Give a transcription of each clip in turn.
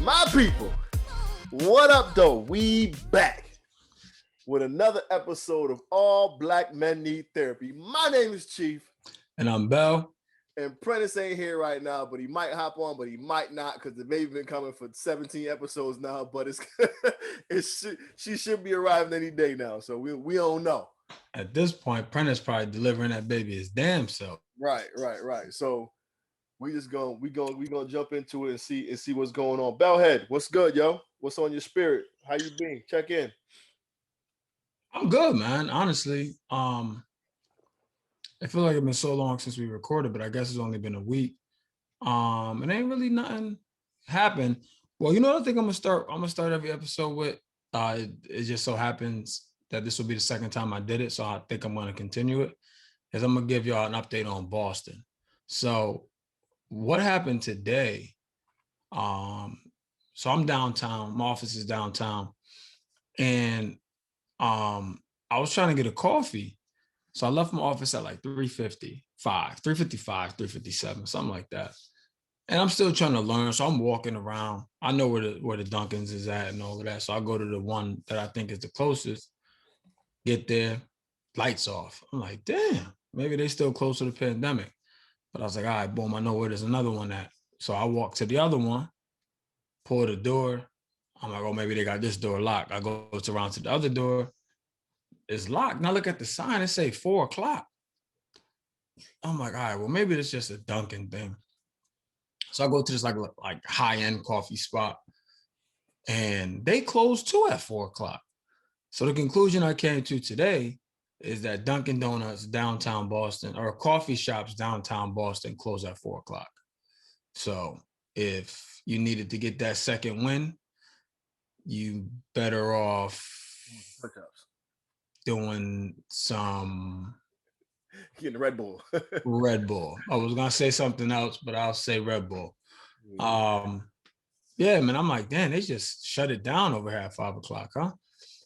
My people, what up though? We back with another episode of All Black Men Need Therapy. My name is Chief. And I'm Bell. And Prentice ain't here right now, but he might hop on, but he might not because the baby been coming for 17 episodes now. But she should be arriving any day now, so we don't know. At this point, Prentice probably delivering that baby his damn self. Right. So we gonna jump into it and see what's going on. Bellhead, what's good, yo? What's on your spirit? How you been? Check in. I'm good, man. Honestly, I feel like it's been so long since we recorded, but I guess it's only been a week. It ain't really nothing happened. Well, you know what I think I'm gonna start every episode with? It just so happens that this will be the second time I did it, so I think I'm gonna continue it. Is I'm gonna give y'all an update on Boston. So what happened today? So I'm downtown, my office is downtown, and I was trying to get a coffee. So I left my office at like 3:55, 3:57, something like that. And I'm still trying to learn. So I'm walking around. I know where the Dunkin's is at and all of that. So I go to the one that I think is the closest, get there, lights off. I'm like, damn, maybe they still close to the pandemic. But I was like, all right, boom, I know where there's another one at. So I walk to the other one, pull the door. I'm like, oh, maybe they got this door locked. I go around to the other door. It's locked. Now look at the sign. It say 4:00. I'm like, all right, well, maybe it's just a Dunkin' thing. So I go to this like high-end coffee spot, and they close too at 4:00. So the conclusion I came to today is that Dunkin' Donuts downtown Boston or coffee shops downtown Boston close at 4:00. So if you needed to get that second win, you better off doing some getting Red Bull. Red Bull. I was gonna say something else, but I'll say Red Bull. Yeah, man. I'm like, damn, they just shut it down over here at 5:00, huh?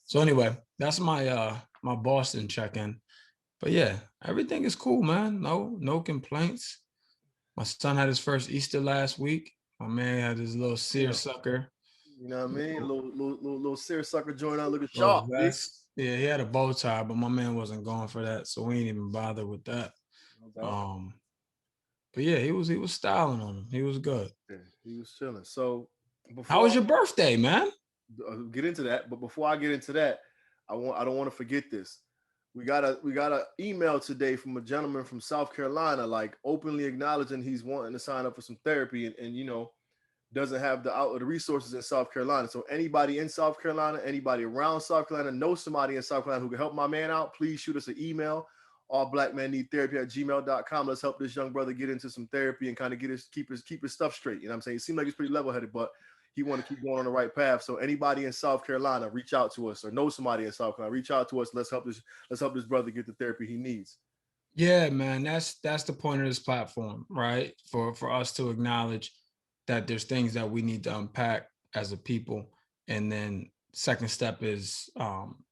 So anyway, that's my my Boston check-in. But yeah, everything is cool, man. No complaints. My son had his first Easter last week. My man had his little seersucker. You know what I mean? Little seersucker joint on, looking sharp. Yeah, he had a bow tie, but my man wasn't going for that, so we ain't even bother with that. But yeah, he was styling on him. He was good. Yeah, he was chilling. So how was your birthday, man? Get into that, but before I get into that, I don't want to forget this. We got a email today from a gentleman from South Carolina, like openly acknowledging he's wanting to sign up for some therapy and you know, doesn't have the resources in South Carolina. So anybody in South Carolina, anybody around South Carolina, knows somebody in South Carolina who can help my man out, please shoot us an email, allblackmenneedtherapy@gmail.com. Let's help this young brother get into some therapy and kind of keep his stuff straight. You know what I'm saying? It seems like he's pretty level-headed, but he want to keep going on the right path. So anybody in South Carolina, reach out to us, or know somebody in South Carolina, reach out to us. Let's help this brother get the therapy he needs. Yeah, man, that's the point of this platform, right? For us to acknowledge that there's things that we need to unpack as a people, and then second step is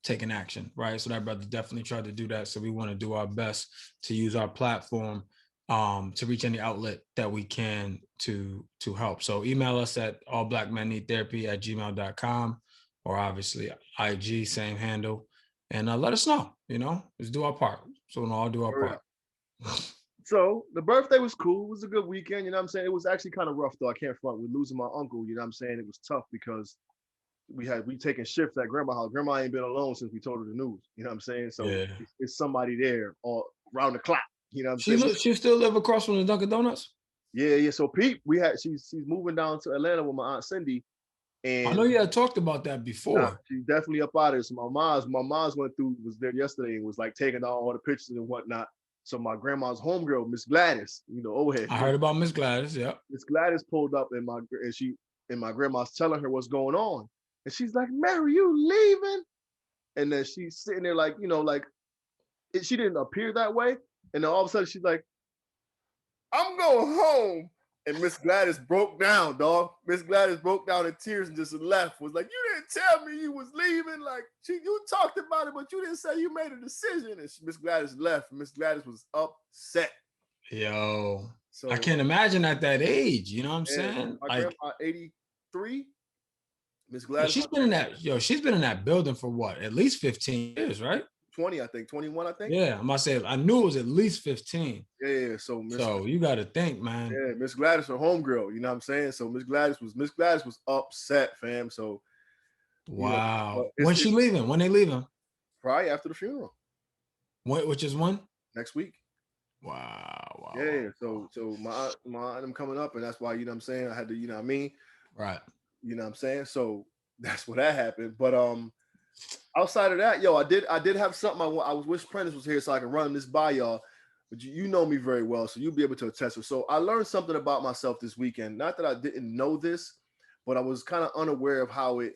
taking action, right? So that brother definitely tried to do that. So we want to do our best to use our platform to reach any outlet that we can to help. So email us at allblackmenneedtherapy@gmail.com, or obviously IG, same handle, and let us know. You know, let's do our part. So we'll all do our part. So the birthday was cool. It was a good weekend. You know what I'm saying? It was actually kind of rough though. I can't front. We're losing my uncle. You know what I'm saying? It was tough because we taking shifts at grandma's house. Grandma ain't been alone since we told her the news. You know what I'm saying? So yeah. It's somebody there all around the clock. You know what I'm saying? She still live across from the Dunkin' Donuts? Yeah. So Pete, she's moving down to Atlanta with my Aunt Cindy. And I know you had talked about that before. Nah, she's definitely up out of it. So my mom's was there yesterday and was like taking down all the pictures and whatnot. So my grandma's homegirl, Miss Gladys, you know, old head. I heard about Miss Gladys, yeah. Miss Gladys pulled up and my grandma's telling her what's going on. And she's like, Mary, you leaving? And then she's sitting there like, you know, like she didn't appear that way. And then all of a sudden she's like, I'm going home. And Miss Gladys broke down, dog. Miss Gladys broke down in tears and just left. Was like, you didn't tell me you was leaving. Like, you talked about it, but you didn't say you made a decision. And Miss Gladys left. Miss Gladys was upset. Yo, so I can't imagine at that age. You know what I'm saying? My grandma, 3. Miss Yeah, Gladys, she's been in that building for what? At least 15 years, right? 20, I think, 21, I think. Yeah, I'm gonna say I knew it was at least 15. Yeah. So So you got to think, man. yeah, Miss Gladys, her homegirl. You know what I'm saying? So Miss Gladys was upset, fam. So but Wow. it's When's she leaving? When they leaving? probably after the funeral Which is when? next week. Wow. Yeah. So my aunt, I'm coming up, and that's why, you know what I'm saying, I had to, you know what I mean? Right. You know what I'm saying? So that's what that happened. But outside of that, I did have something I was wish Prentice was here so I can run this by y'all. But you know me very well, so you'll be able to attest. So I learned something about myself this weekend. Not that I didn't know this, but I was kind of unaware of how it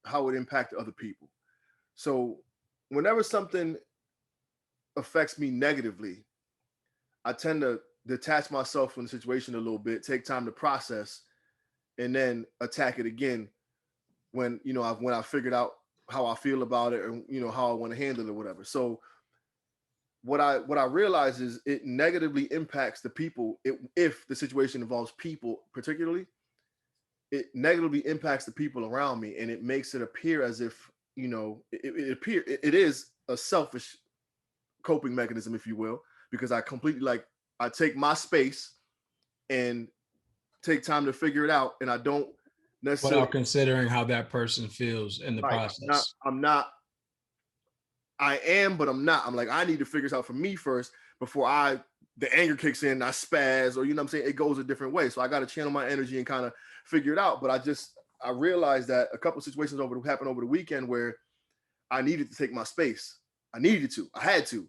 impacted other people. So whenever something affects me negatively, I tend to detach myself from the situation a little bit, take time to process, and then attack it again when when I figured out how I feel about it, and how I want to handle it, whatever. So what I realize is it negatively impacts the people. If the situation involves people, particularly, it negatively impacts the people around me, and it makes it appear as if it is a selfish coping mechanism, if you will, because I completely I take my space and take time to figure it out, and I don't necessarily Without considering how that person feels in the right. process. I'm not. I am, but I'm not. I'm like, I need to figure this out for me first before the anger kicks in, I spaz, or what I'm saying, it goes a different way. So I got to channel my energy and kind of figure it out. But I realized that a couple of situations happened over the weekend where I needed to take my space. I had to,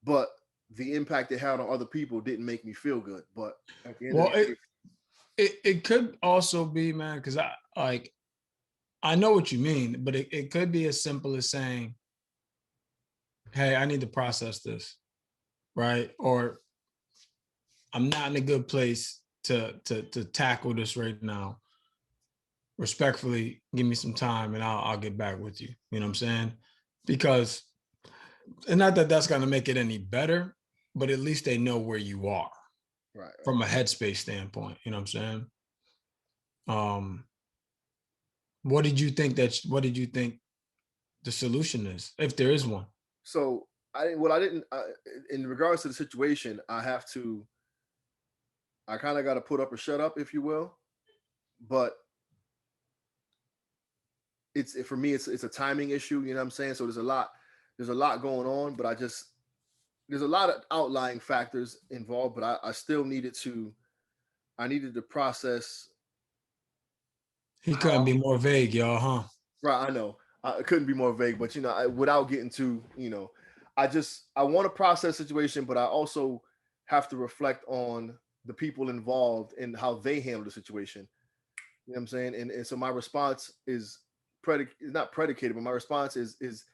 but the impact it had on other people didn't make me feel good. But at the end of Well, the day, it could also be, man, because I know what you mean, but it could be as simple as saying, hey, I need to process this, right? Or I'm not in a good place to tackle this right now. Respectfully, give me some time and I'll get back with you. You know what I'm saying? Because, and not that that's going to make it any better, but at least they know where you are right. from a headspace standpoint. You know what I'm saying? What did you think the solution is, if there is one? So I didn't, in regards to the situation, I kind of got to put up or shut up, if you will. But for me, it's a timing issue. You know what I'm saying? So there's a lot going on, but there's a lot of outlying factors involved. But I needed to process. He couldn't be more vague, y'all, huh? Right, I know. I couldn't be more vague, but without getting too, I want to process the situation, but I also have to reflect on the people involved and how they handle the situation. You know what I'm saying? And so my response is not predicated, but my response is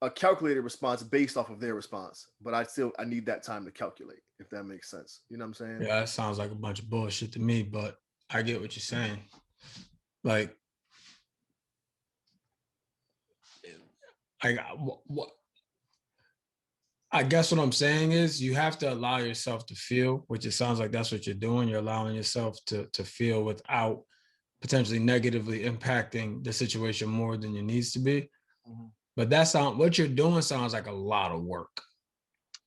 a calculated response based off of their response. But I need that time to calculate, if that makes sense. You know what I'm saying? Yeah, that sounds like a bunch of bullshit to me, but I get what you're saying. Like, what I guess what I'm saying is you have to allow yourself to feel, which it sounds like that's what you're doing. You're allowing yourself to feel without potentially negatively impacting the situation more than it needs to be. Mm-hmm. But what you're doing sounds like a lot of work.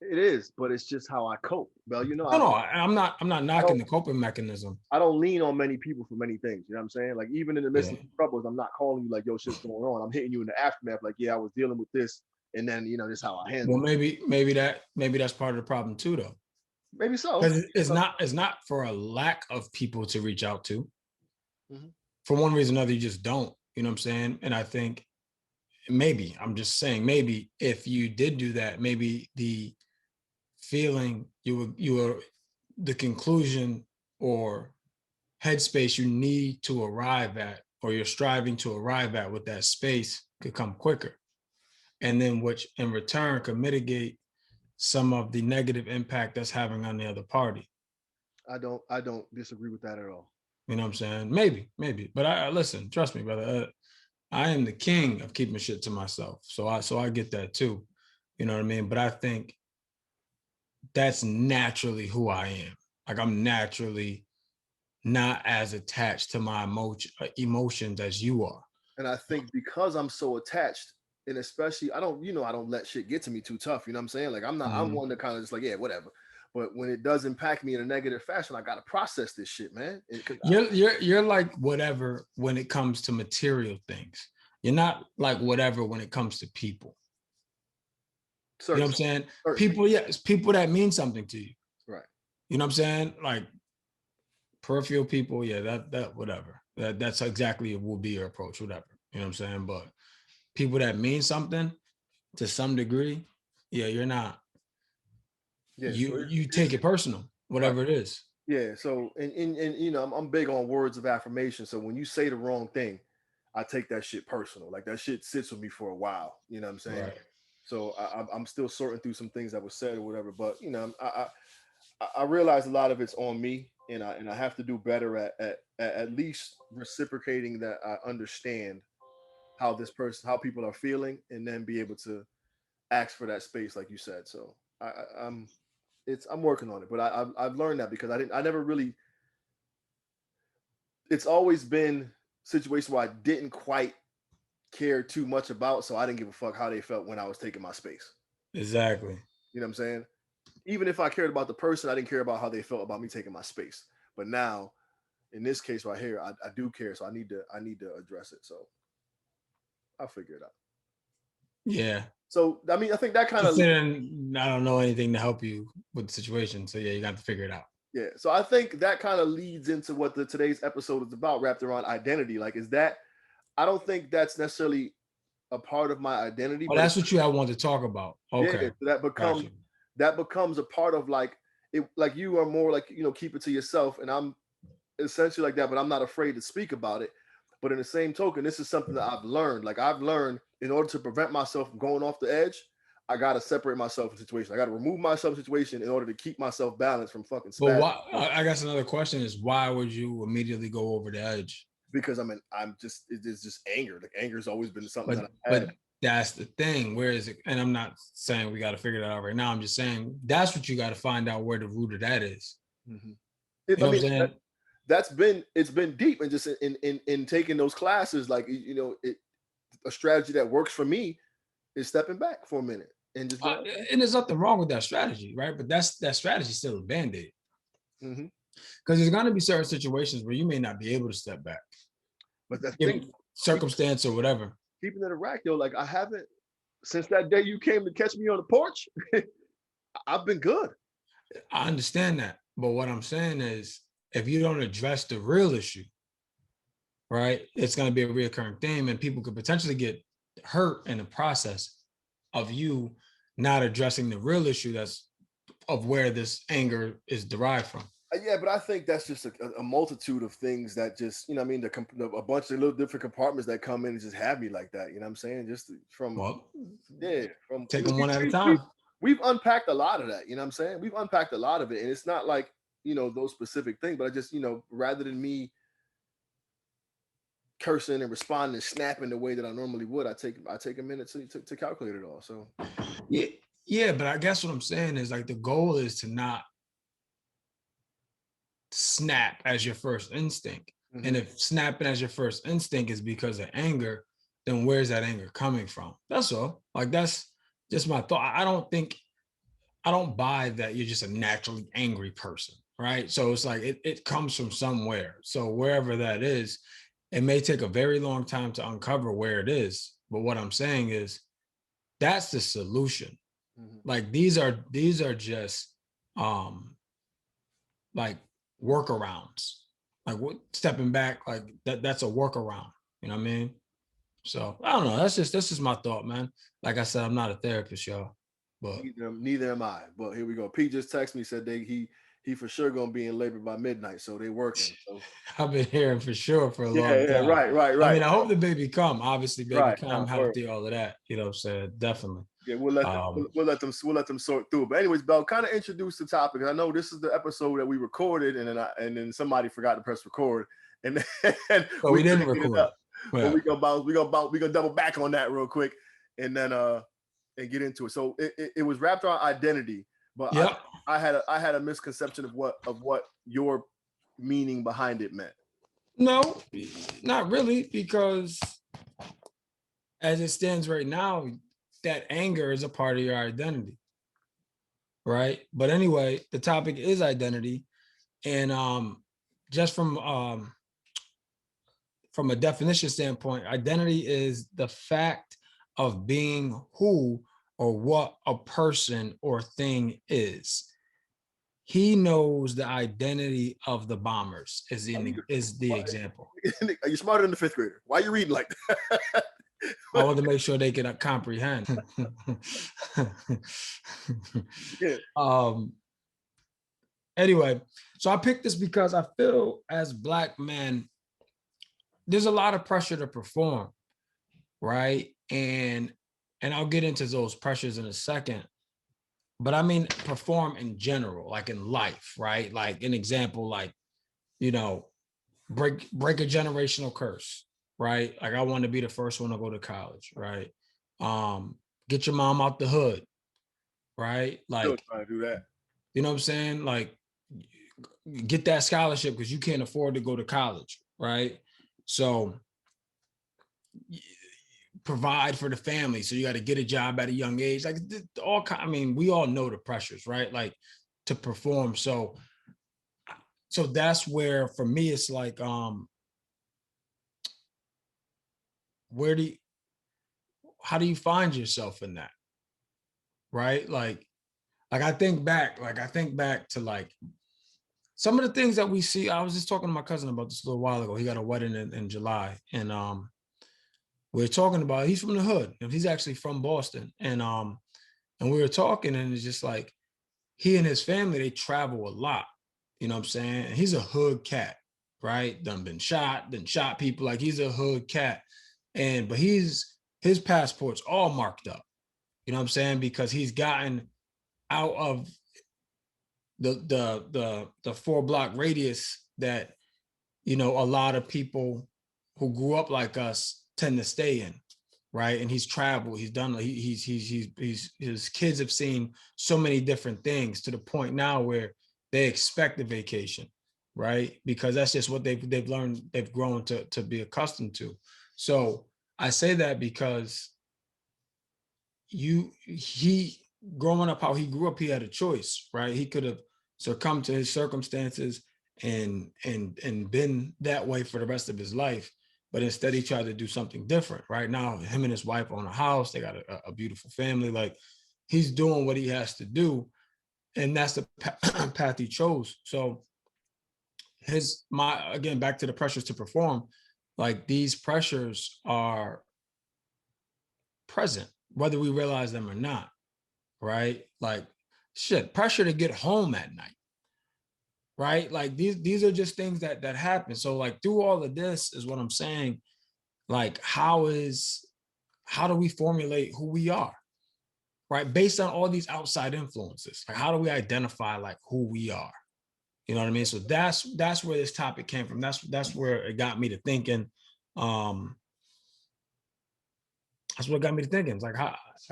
It is, but it's just how I cope. Well, No, I'm not knocking the coping mechanism. I don't lean on many people for many things. You know what I'm saying? Like, even in the midst Yeah. of troubles, I'm not calling you like, yo, shit's going on. I'm hitting you in the aftermath, like, yeah, I was dealing with this, and then this is how I handle Well, it. maybe that's part of the problem too, though. Maybe so. Because it's not for a lack of people to reach out to. Mm-hmm. For one reason or another, you just don't. You know what I'm saying? And I think I'm just saying, maybe if you did do that, maybe the feeling you were the conclusion or headspace you need to arrive at, or you're striving to arrive at with that space, could come quicker. And then which in return could mitigate some of the negative impact that's having on the other party. I don't disagree with that at all. You know what I'm saying? Maybe. But I listen, trust me, brother. I am the king of keeping shit to myself. So I get that too. You know what I mean? But I think that's naturally who I am. Like, I'm naturally not as attached to my emotions as you are. And I think because I'm so attached, and especially I don't, I don't let shit get to me too tough. You know what I'm saying? Like I'm one that kind of just like, yeah, whatever. But when it does impact me in a negative fashion, I gotta process this shit, man. You're like whatever when it comes to material things. You're not like whatever when it comes to people. You know what I'm saying? People, yeah, it's people that mean something to you. Right. You know what I'm saying? Like peripheral people, yeah, that whatever. That's exactly will be your approach, whatever. You know what I'm saying? But people that mean something to some degree, yeah, you're not. Yeah, you take it personal, whatever right. it is. Yeah. So and I'm big on words of affirmation. So when you say the wrong thing, I take that shit personal. Like that shit sits with me for a while. You know what I'm saying? Right. So I'm still sorting through some things that were said or whatever. But I realize a lot of it's on me, and I have to do better at least reciprocating that I understand how people are feeling, and then be able to ask for that space, like you said. So I'm working on it, but I've learned that because I never really. It's always been situations where I didn't quite care too much about, so I didn't give a fuck how they felt when I was taking my space. Exactly. You know what I'm saying? Even if I cared about the person, I didn't care about how they felt about me taking my space. But now, in this case right here, I do care, so I need to address it. So I'll figure it out. Yeah. So I mean, I think that kind of considering I don't know anything to help you with the situation, so yeah, you got to figure it out. Yeah. So I think that kind of leads into what today's episode is about, wrapped around identity. Like, is that I don't think that's necessarily a part of my identity, Oh, but that's what I want to talk about. Okay. yeah, that becomes a part of like it. Like you are more like keep it to yourself, and I'm essentially like that, but I'm not afraid to speak about it. But in the same token, this is something that I've learned. Like I've learned in order to prevent myself from going off the edge, I gotta separate myself from situation. I gotta remove myself from situation in order to keep myself balanced from fucking But spaz. I guess another question is why would you immediately go over the edge? Because it's just anger. Like anger's always been something that I've had. But that's the thing. Where is it? And I'm not saying we got to figure that out right now. I'm just saying that's what you got to find out where the root of that is. Mm-hmm. You know what I'm saying? It's been deep, and just in taking those classes, like a strategy that works for me is stepping back for a minute and just and there's nothing wrong with that strategy, right? But that strategy is still a band-aid. Mm-hmm. Because there's going to be certain situations where you may not be able to step back. But that's the thing, circumstance or whatever. Keeping it a rack, though, like I haven't since that day you came to catch me on the porch. I've been good. I understand that, but what I'm saying is, if you don't address the real issue, right, it's going to be a reoccurring theme, and people could potentially get hurt in the process of you not addressing the real issue that's of where this anger is derived from. Yeah, but I think that's just a multitude of things that just, I mean, a bunch of little different compartments that come in and just have me like that. You know what I'm saying? Just from take them one at a time. We've unpacked a lot of that. You know what I'm saying? We've unpacked a lot of it, and it's not like those specific things, but I just rather than me cursing and responding and snapping the way that I normally would, I take a minute to calculate it all. So yeah, but I guess what I'm saying is like the goal is to not snap as your first instinct. Mm-hmm. And if snapping as your first instinct is because of anger, then where's that anger coming from? That's all. Like that's just my thought. I don't buy that you're just a naturally angry person, right? So it's like it comes from somewhere. So wherever that is, it may take a very long time to uncover where it is. But what I'm saying is that's the solution. Mm-hmm. Like these are just like workarounds. Like what stepping back, like that's a workaround. You know what I mean? So I don't know. That's just my thought, man. Like I said, I'm not a therapist, y'all. But neither am I. But here we go. Pete just texted me, said he for sure gonna be in labor by midnight, so they working. So I've been hearing for sure for a long time. Yeah, right. I mean, I hope the baby come. Obviously, baby right, come, healthy, all of that. You know what I'm saying? Definitely. Yeah, we'll let them sort through. But anyways, Bell, kind of introduce the topic. I know this is the episode that we recorded, and then somebody forgot to press record, and then we didn't record. But we gonna double back on that real quick, and then and get into it. So it was wrapped around identity, but I had a misconception of what your meaning behind it meant. No, not really, because as it stands right now, that anger is a part of your identity, right? But anyway, the topic is identity, and just from a definition standpoint, identity is the fact of being who or what a person or thing is. He knows the identity of the bombers is the example. You're smarter than the fifth grader. Why are you reading like that? I want to make sure they can comprehend. Yeah. Anyway, so I picked this because I feel as Black men, there's a lot of pressure to perform, right? And I'll get into those pressures in a second. But I mean perform in general, like in life, right? Like an example, like, you know, break a generational curse, right? Like I want to be the first one to go to college, right? Get your mom out the hood, right? Still Like, trying to do that. you know what I'm saying? Like, get that scholarship because you can't afford to go to college, right? So provide for the family. So you got to get a job at a young age. Like I mean, we all know the pressures, right? Like to perform. So that's where for me it's like, how do you find yourself in that? Right? Like I think back to like some of the things that we see. I was just talking to my cousin about this a little while ago. He got a wedding in July, and we we're talking about, he's from the hood, and he's actually from Boston, and we were talking, and it's just like he and his family, they travel a lot. You know what I'm saying? And he's a hood cat, right? Been shot people. Like he's a hood cat, but his passport's all marked up. You know what I'm saying? Because he's gotten out of the 4-block radius that, you know, a lot of people who grew up like us tend to stay in, right? And he's traveled, he's done, he's his kids have seen so many different things to the point now where they expect a vacation, right? Because that's just what they've learned, they've grown to be accustomed to. So I say that because he growing up how he grew up, he had a choice, right? He could have succumbed to his circumstances and been that way for the rest of his life, but instead he tried to do something different. Right now, him and his wife own a house, they got a beautiful family. Like he's doing what he has to do, and that's the path he chose. So again, back to the pressures to perform, like these pressures are present whether we realize them or not, right? Like shit, pressure to get home at night, right? Like these are just things that happen. So like through all of this is what I'm saying, like how do we formulate who we are, right? Based on all these outside influences. Like how do we identify like who we are? You know what I mean? So that's where this topic came from. That's where it got me to thinking. That's what got me to thinking. It's like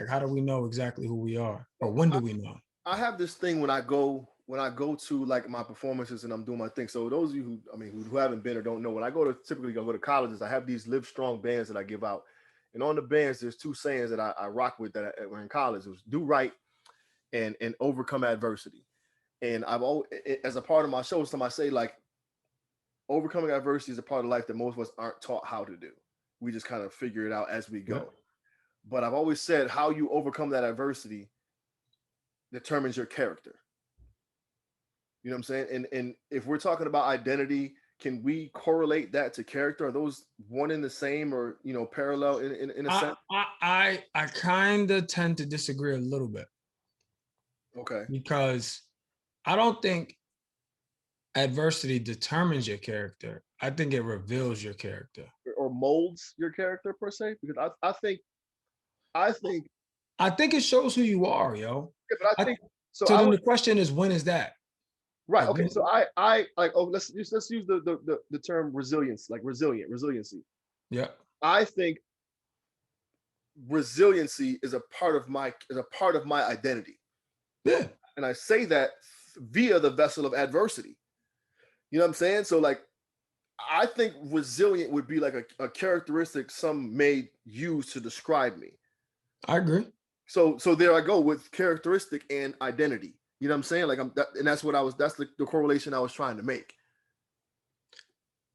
how do we know exactly who we are, or when do we know? I have this thing when I go to like my performances and I'm doing my thing. So those of you who haven't been or don't know, when I typically go to colleges, I have these Live Strong bands that I give out. And on the bands, there's two sayings that I rock with that were in college. It was do right and overcome adversity. And I've always, as a part of my show, I say like overcoming adversity is a part of life that most of us aren't taught how to do. We just kind of figure it out as we go. Yep. But I've always said how you overcome that adversity determines your character. You know what I'm saying? And if we're talking about identity, can we correlate that to character? Are those one and the same, or parallel in a sense? I kind of tend to disagree a little bit. Okay. Because I don't think adversity determines your character. I think it reveals your character. Or molds your character per se. Because I think it shows who you are, yo. Yeah, but I think so. Then the question is, when is that? Right. Okay. So I like. Oh, let's use the term resilience, like resiliency. Yeah. I think resiliency is a part of my identity. Yeah. And I say that via the vessel of adversity. You know what I'm saying? So like, I think resilient would be like a characteristic some may use to describe me. I agree. So there I go with characteristic and identity. You know what I'm saying? Like and that's what I was. That's the correlation I was trying to make.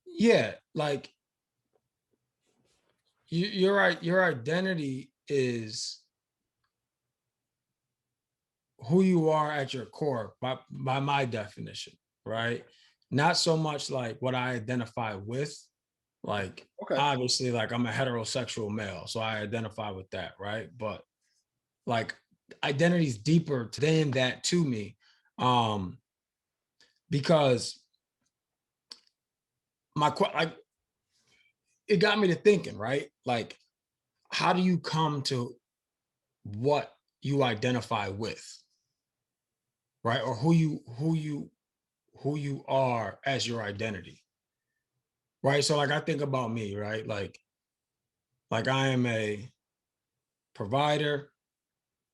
Yeah, like you're right. Your identity is who you are at your core by my definition, right? Not so much like what I identify with. Like Okay. obviously, like I'm a heterosexual male, so I identify with that, right? But like identity is deeper than that to me, um, because like it got me to thinking, right? Like, how do you come to what you identify with, right? Or who you are as your identity, right? So like I think about me, right? Like I am a provider,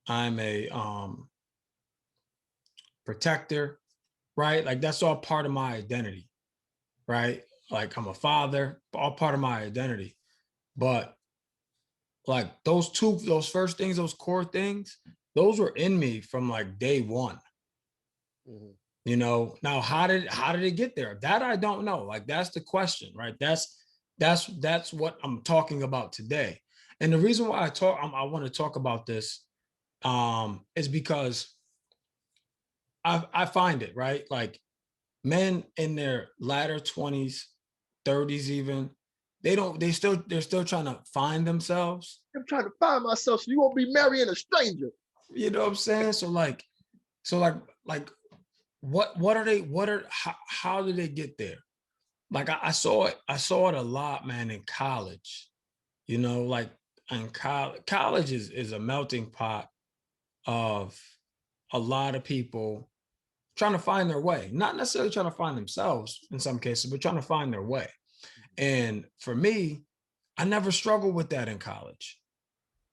I'm a protector, right? Like that's all part of my identity, right? Like I'm a father, all part of my identity. But like those first things, those core things, those were in me from like day one. Mhm. You know, now how did it get there? That I don't know. Like that's the question, right? That's what I'm talking about today. And the reason why I want to talk about this is because I find it, right? Like men in their latter 20s, 30s even, they're still trying to find themselves. I'm trying to find myself, so you won't be marrying a stranger. You know what I'm saying? So like what are they what are how did they get there? Like I saw it a lot, man, in college. You know, like in college is a melting pot of a lot of people trying to find their way, not necessarily trying to find themselves in some cases, but trying to find their way. And for me, I never struggled with that in college.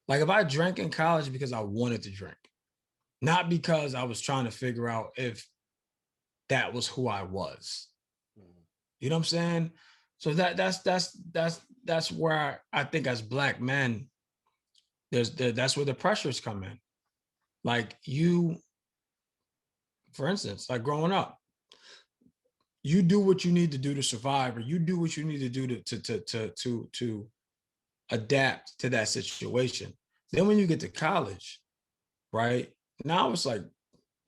Like if I drank in college because I wanted to drink, not because I was trying to figure out if that was who I was. Mhm. You know what I'm saying? So that's where I think as black men, that's where the pressures come in. Like you, for instance, like growing up, you do what you need to do to survive, or you do what you need to do to adapt to that situation. Then when you get to college, right? Now it's like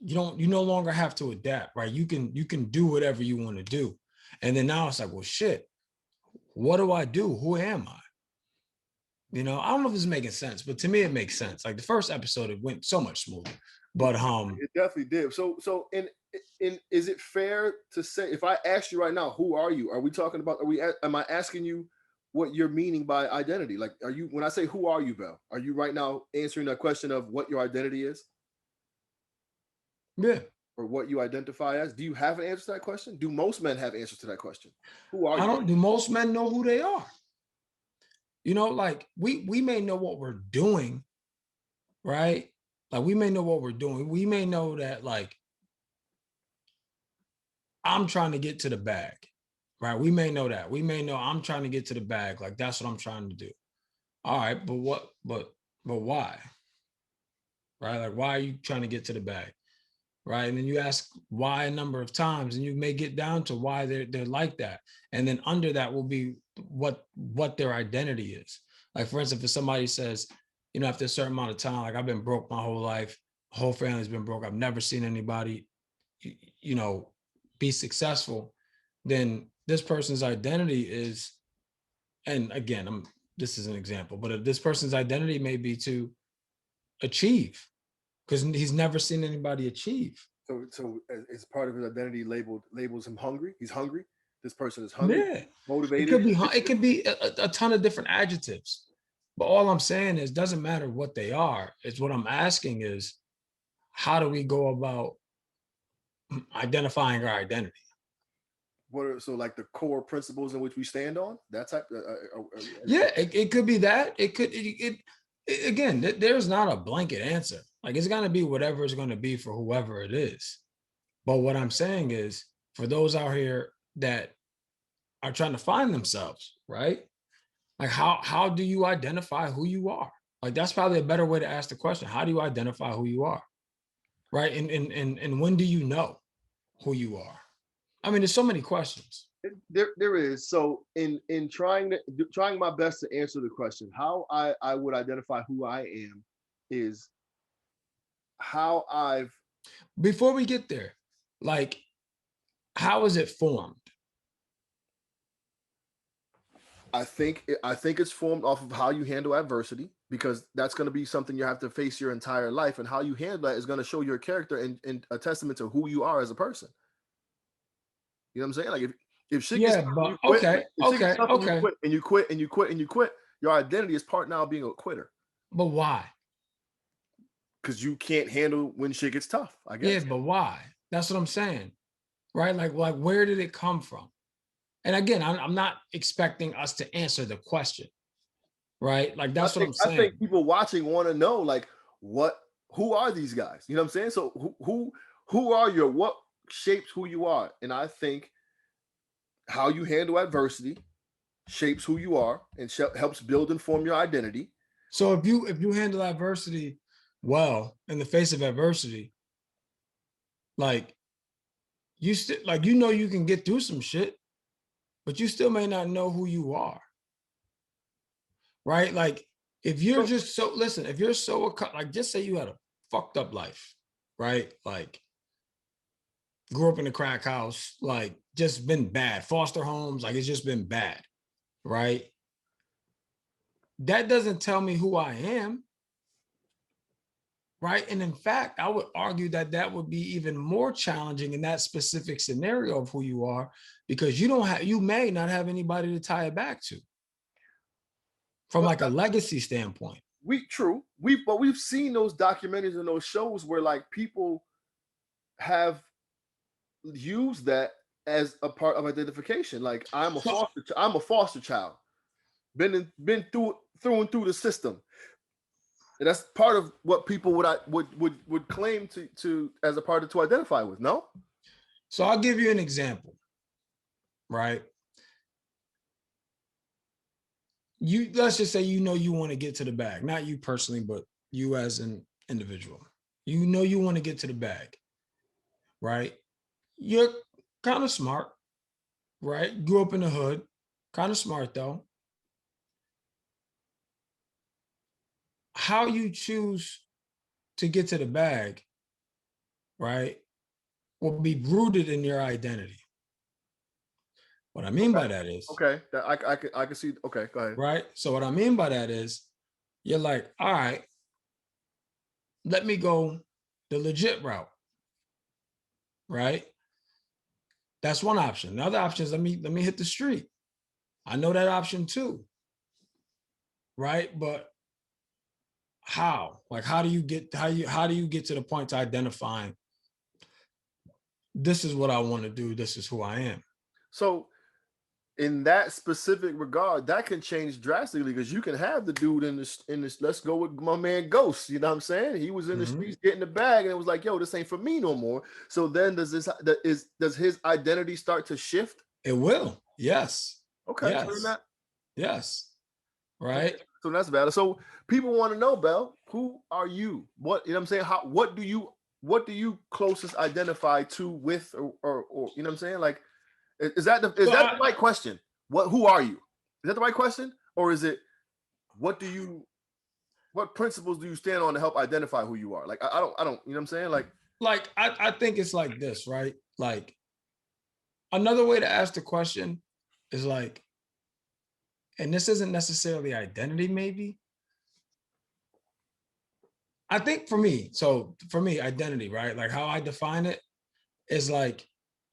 you no longer have to adapt, right? You can do whatever you want to do. And then now it's like, well, shit, what do I do? Who am I? You know, I don't know if this is making sense, but to me it makes sense. Like the first episode, it went so much smoother. But It definitely did. So in is it fair to say, if I ask you right now, who are you? Are we talking about? Am I asking you what you're meaning by identity? Like, are you, when I say who are you, Bell? Are you right now answering that question of what your identity is yeah, or what you identify as? Do you have an answer to that question? Do most men have answers to that question? Who are I you? don't do most men know who they are. You know, like we may know what we're doing, right? Like we may know what we're doing. We may know that like I'm trying to get to the bag, right? We may know that. We may know I'm trying to get to the bag. Like that's what I'm trying to do. All right, but but why? Right? Like why are you trying to get to the bag? Right? And then you ask why a number of times, and you may get down to why they're like that. And then under that will be what their identity is. Like for instance, if somebody says, you know, after a certain amount of time, like I've been broke my whole life, whole family's been broke. I've never seen anybody, you know, be successful. Then this person's identity is, and again, this is an example, but if this person's identity may be to achieve because he's never seen anybody achieve. So as part of his identity, labels him hungry. He's hungry. This person is hungry, Yeah, it motivated, could be it ambitious. could be a ton of different adjectives, but all I'm saying is doesn't matter what they are. It's what I'm asking is how do we go about identifying our identity? What are, so like the core principles in which we stand on? That type. Yeah, it could be that. Again, there's not a blanket answer. Like it's gonna be whatever it's gonna be for whoever it is. But what I'm saying is, for those out here that are trying to find themselves, right? Like how do you identify who you are? Like that's probably a better way to ask the question. How do you identify who you are? Right? And when do you know who you are? I mean, there's so many questions. There is. So in trying my best to answer the question, how I would identify who I am is how I've Before we get there, like, how is it formed? I think it's formed off of how you handle adversity, because that's going to be something you have to face your entire life, and how you handle that is going to show your character and a testament to who you are as a person. You know what I'm saying? Like if shit gets Yeah, tough and you but quit, okay, if shit gets okay, tough and you okay. quit and you quit and you quit and you quit, your identity is part now of being a quitter, But why? because you can't handle when shit gets tough, I Yeah, guess. but why? That's what I'm saying. Right? Like where did it come from? And again, I'm not expecting us to answer the question, right? Like that's what I'm I saying. think people watching want to know, like, who are these guys? You know what I'm saying? So who are you? What shapes who you are? And I think how you handle adversity shapes who you are and helps build and form your identity. So if you handle adversity well in the face of adversity, like you still like you can get through some shit, but you still may not know who you are, right? Like if you're So just so listen, if you're so like just say you had a fucked up life, right? Like grew up in a crack house, like just been bad, foster homes, like it's just been bad, right? That doesn't tell me who I am, right? And in fact, I would argue that that would be even more challenging in that specific scenario of who you are, because you may not have anybody to tie it back to from well, like a legacy standpoint. we've seen those documentaries and those shows where like people have used that as a part of identification. Like So, I'm a foster child, been through and through the system. And that's part of what people would claim to as a part of to identify with. No, so I'll give you an example, right? Let's just say you want to get to the bag, not you personally, but you as an individual. You want to get to the bag, right? You're kind of smart, right? Grew up in the hood, kind of smart though. How you choose to get to the bag, right, will be rooted in your identity. What I mean by that is, okay, that I can see. Okay, go ahead. right? So what I mean by that is you're like, all right, let me go the legit route, right? That's one option. The other option is let me hit the street. I know that option too, right? But how? Like how do you get to the point to identifying this is what I want to do, this is who I am? So in that specific regard, that can change drastically, because you can have the dude in this. Let's go with my man Ghost. You know what I'm saying? He was in the Mhm. streets getting the bag, and it was like, yo, this ain't for me no more. So then does his identity start to shift? It will. Yes. Okay, so then Yes. Yes. so, Right. so that's valid. So people want to know, Bell, who are you? What, you know what I'm saying? What do you closest identify to with, or you know what I'm saying? Like, is that So the right question? Who are you? Is that the right question? Or is it what do you what principles do you stand on to help identify who you are? Like I don't, you know what I'm saying? Like, I think it's like this, right? Like another way to ask the question is like, and this isn't necessarily identity, maybe. I think for me, identity, right? Like how I define it is like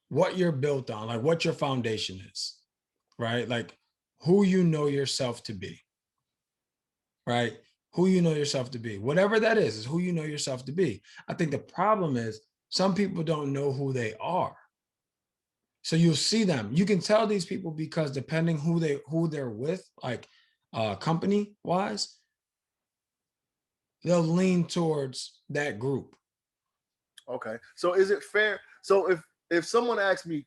what you're built on, like what your foundation is, right? Like who you know yourself to be, right? Who you know yourself to be. Whatever that is who you know yourself to be. I think the problem is some people don't know who they are. So you'll see them. You can tell these people because depending who they're with, like company wise, they'll lean towards that group. okay. So is it fair? So if someone asks me,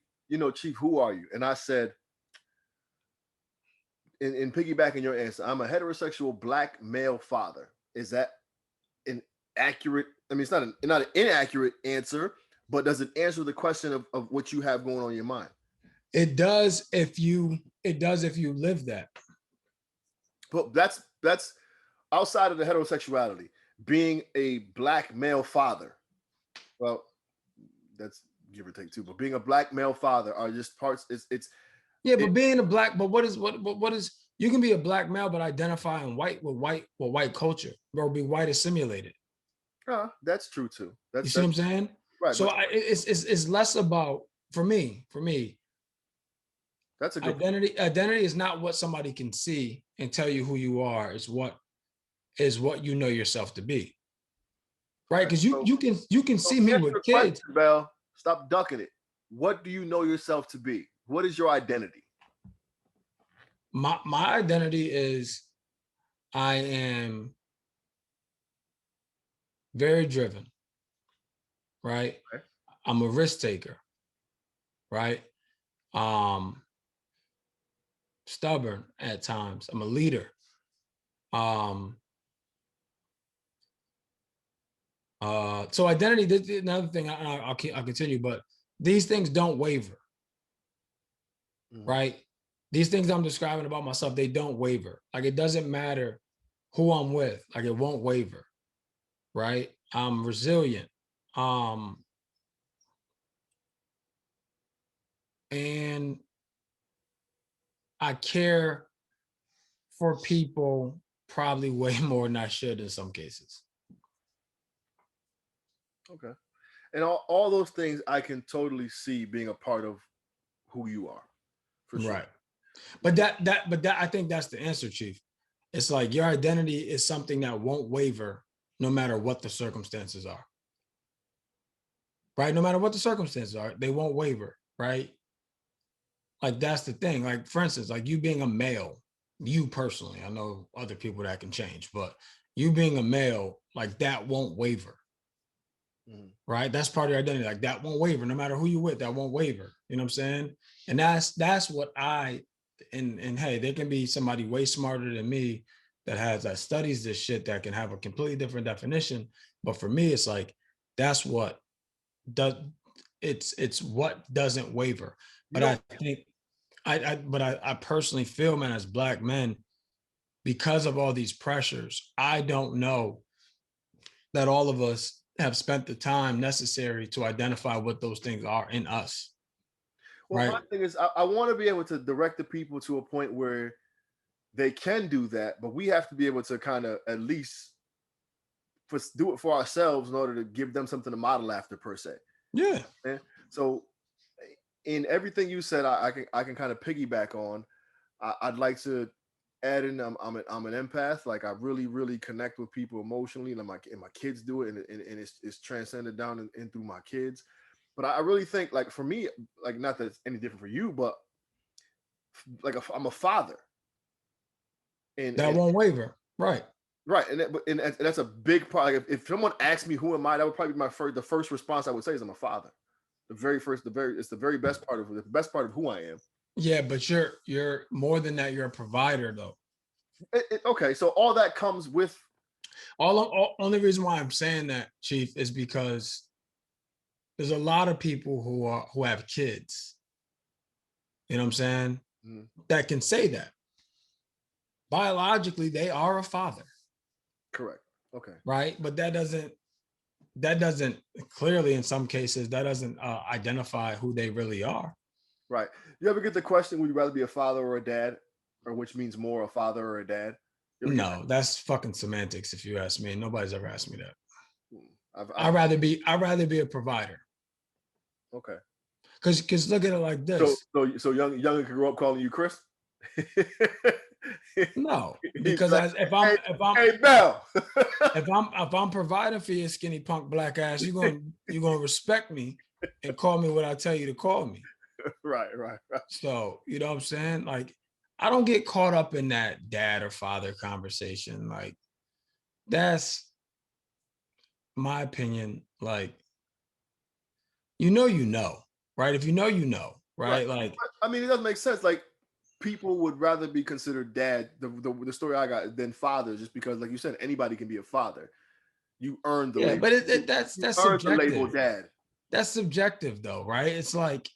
Chief, who are you? And I said, in piggybacking your answer, I'm a heterosexual black male father. Is that an accurate? I mean, it's not an inaccurate answer, but does it answer the question of what you have going on in your mind? It does if you live that. But that's outside of the heterosexuality. Being a black male father, well, that's give or take too. But being a black male father are just parts. Yeah, but being a black, but what is you can be a black male but identify in white with white culture or be white assimilated. That's true too. You see what I'm saying? Right. So it's less about for me. That's a good identity. Identity is not what somebody can see and tell you who you are. It's what you know yourself to be. Right? Because you can see me with kids. Bell, stop ducking it. What do you know yourself to be? What is your identity? My identity is I am very driven, right? Okay. I'm a risk taker, right? Stubborn at times. I'm a leader. So identity, this is another thing I'll continue, but these things don't waver, right? These things I'm describing about myself, they don't waver. Like it doesn't matter who I'm with, like it won't waver, right? I'm resilient. And I care for people probably way more than I should in some cases. Okay. And all those things I can totally see being a part of who you are. For sure. Right. But that I think that's the answer, Chief. It's like your identity is something that won't waver no matter what the circumstances are. Right? No matter what the circumstances are, they won't waver, right? Like that's the thing. Like for instance, like you being a male, you personally, I know other people that can change, but you being a male, like that won't waver. Right? That's part of your identity. Like that won't waver. No matter who you're with, that won't waver. You know what I'm saying? And that's what and hey, there can be somebody way smarter than me that studies this shit that can have a completely different definition. But for me, it's like that's what does it's what doesn't waver. But I think I personally feel, man, as Black men, because of all these pressures, I don't know that all of us have spent the time necessary to identify what those things are in us. Well, right? My thing is, I want to be able to direct the people to a point where they can do that, but we have to be able to kind of at least do it for ourselves in order to give them something to model after, per se. Yeah. And so, in everything you said, I can kind of piggyback on. I'd like to add in. I'm an empath. Like I really connect with people emotionally, and my kids do it, and it's transcended down and through my kids. But I really think, like for me, like not that it's any different for you, but like I'm a father, and that won't waver, right? Right, and that's a big part. Like if someone asks me who am I, that would probably be the first response I would say is I'm a father. It's the very best part of who I am. Yeah, but you're more than that. You're a provider, though. Okay, so all that comes with. Only reason why I'm saying that, Chief, is because there's a lot of people who have kids. You know what I'm saying? That can say that. Biologically, they are a father. Correct. Okay. Right, but that doesn't clearly, in some cases, that doesn't identify who they really are. Right. You ever get the question, would you rather be a father or a dad, or which means more, a father or a dad? No, that's fucking semantics. If you ask me, nobody's ever asked me that. I'd rather be a provider. Okay. Because look at it like this. So young can grow up calling you Chris. No, because like, if I'm hey Bell, if I'm providing for your skinny punk black ass, you're gonna respect me and call me what I tell you to call me. Right. So you know what I'm saying? Like I don't get caught up in that dad or father conversation. Like that's my opinion. Like you know, right? If you know, Right. right? Like, I mean, it doesn't make sense. Like people would rather be considered dad. The story I got than father, just because, like you said, anybody can be a father. You earned the yeah, label. but You that's earned the label subjective. dad. That's subjective though, right? It's like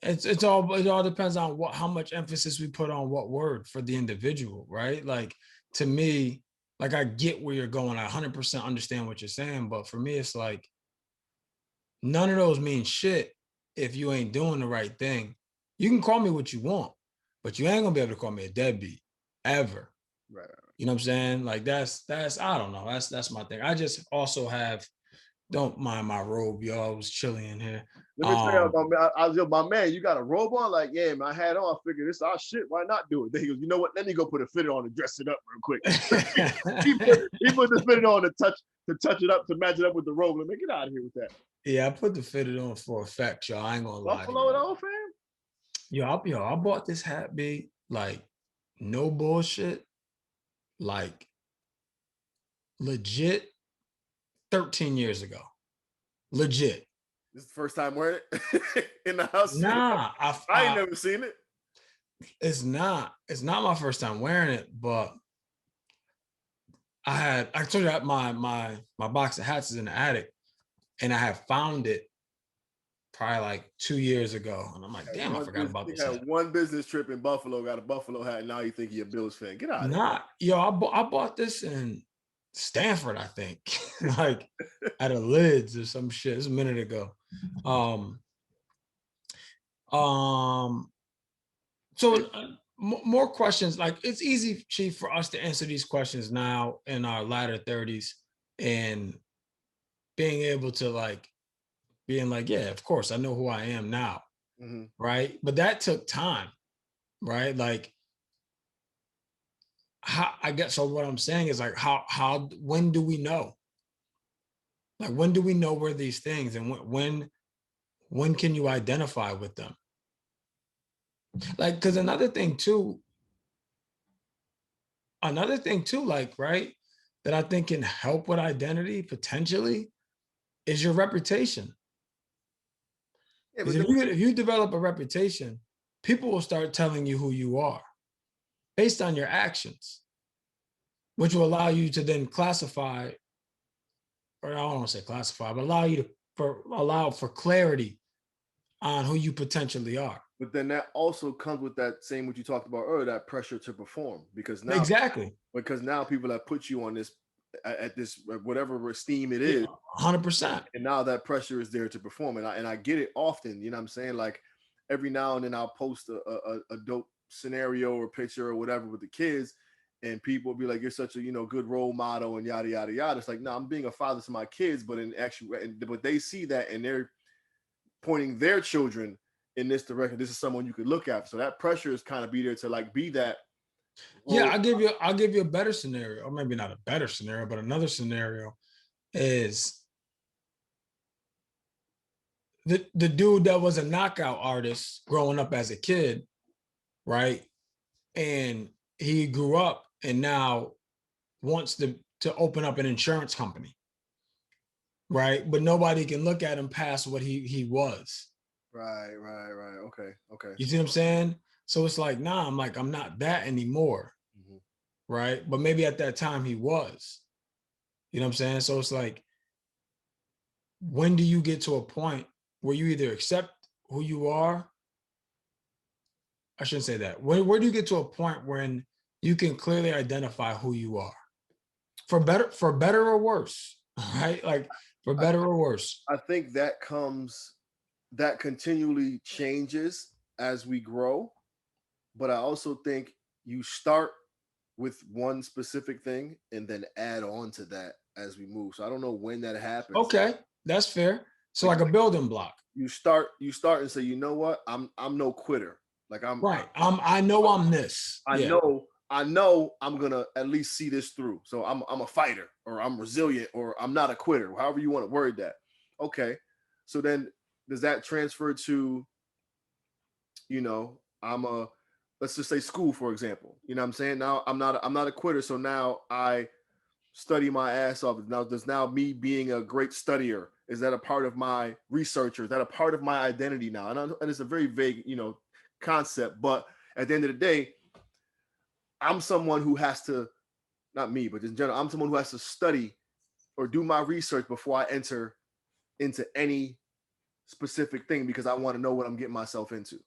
it all depends on what how much emphasis we put on what word for the individual, right? Like to me, like I get where you're going. I 100% understand what you're saying, but for me, it's like none of those mean shit if you ain't doing the right thing. You can call me what you want, but you ain't gonna be able to call me a deadbeat ever. Right. You know what I'm saying? Like that's I don't know. That's my thing. I just also have don't mind my robe, y'all. I was chilly in here. Let me tell you, I was my man. You got a robe on? Like, yeah, man, I had on. I figured this our shit. Why not do it? Then he goes, you know what? Let me go put a fit on and dress it up real quick. he put the fit on to touch it up to match it up with the robe. Let me get out of here with that. Yeah, I put the fitted on for effect, y'all. I ain't gonna lie to Buffalo you. at all, fam? I bought this hat, B, like no bullshit, like legit 13 years ago. Legit. This is the first time wearing it in the house. Nah, I ain't never seen it. it's not my first time wearing it, but I told you my box of hats is in the attic, and I have found it probably like 2 years ago, and I'm like, damn, I forgot about You this had hat. one business trip in Buffalo, got a Buffalo hat, and now you think you're a Bills fan. Get out of here. Not yo, I bought this in Stanford, I think, like at a Lids or some shit. It's a minute ago. Um, um, so more questions. Like it's easy, Chief, for us to answer these questions now in our latter 30s and being able to like being like, yeah, of course, I know who I am now, Mm-hmm. right? But that took time, right? Like how I guess so what I'm saying is like how when do we know? Like when do we know where these things and when can you identify with them? Like because another thing too, like right, that I think can help with identity potentially is your reputation. Yeah, Because but if you develop a reputation, people will start telling you who you are based on your actions, which will allow you to then classify, or I don't want to say classify, but allow you to allow for clarity on who you potentially are. then that also comes with that same what you talked about earlier, that pressure to perform. Exactly. Because now people have put you on this at this whatever esteem it Yeah, is, 100%. and now that pressure is there to perform. And I get it often. You know what I'm saying? Like every now and then I'll post a dope scenario or picture or whatever with the kids, and people will be like, "You're such a good role model," and yada yada yada. It's like, no, I'm being a father to my kids, but in actual, but they see that and they're pointing their children in this direction. This is someone you could look at. So that pressure is kind of be there to like be that Yeah, role. I'll give you a better scenario, or maybe not a better scenario, but another scenario is the dude that was a knockout artist growing up as a kid, right? And he grew up and now wants to open up an insurance company, right? But nobody can look at him past what he was. Right. Okay. You see what I'm saying? So it's like, nah, I'm not that anymore, Mm-hmm. right? But maybe at that time he was. You know what I'm saying? So it's like, when do you get to a point where you either accept who you are? I shouldn't say that. Where do you get to a point when you can clearly identify who you are? For better or worse, right? Like for better or worse. I think that continually changes as we grow, but I also think you start with one specific thing and then add on to that as we move. So I don't know when that happens. Okay, that's fair. So Like like a building block. you start and say, you know what, I'm no quitter. Like Right. I know I'm this. I Yeah. know I know I'm gonna at least see this through. So I'm a fighter, or I'm resilient, or I'm not a quitter, however you want to word that. Okay. So then does that transfer to, I'm a, let's just say school, for example. You know what I'm saying? Now I'm not a quitter. So now I study my ass off. Now does now me being a great studier Is that a part of my research, or is that a part of my identity now? And it's a very vague, concept. But at the end of the day, I'm someone who has to, not me, but in general, I'm someone who has to study or do my research before I enter into any specific thing, because I want to know what I'm getting myself into.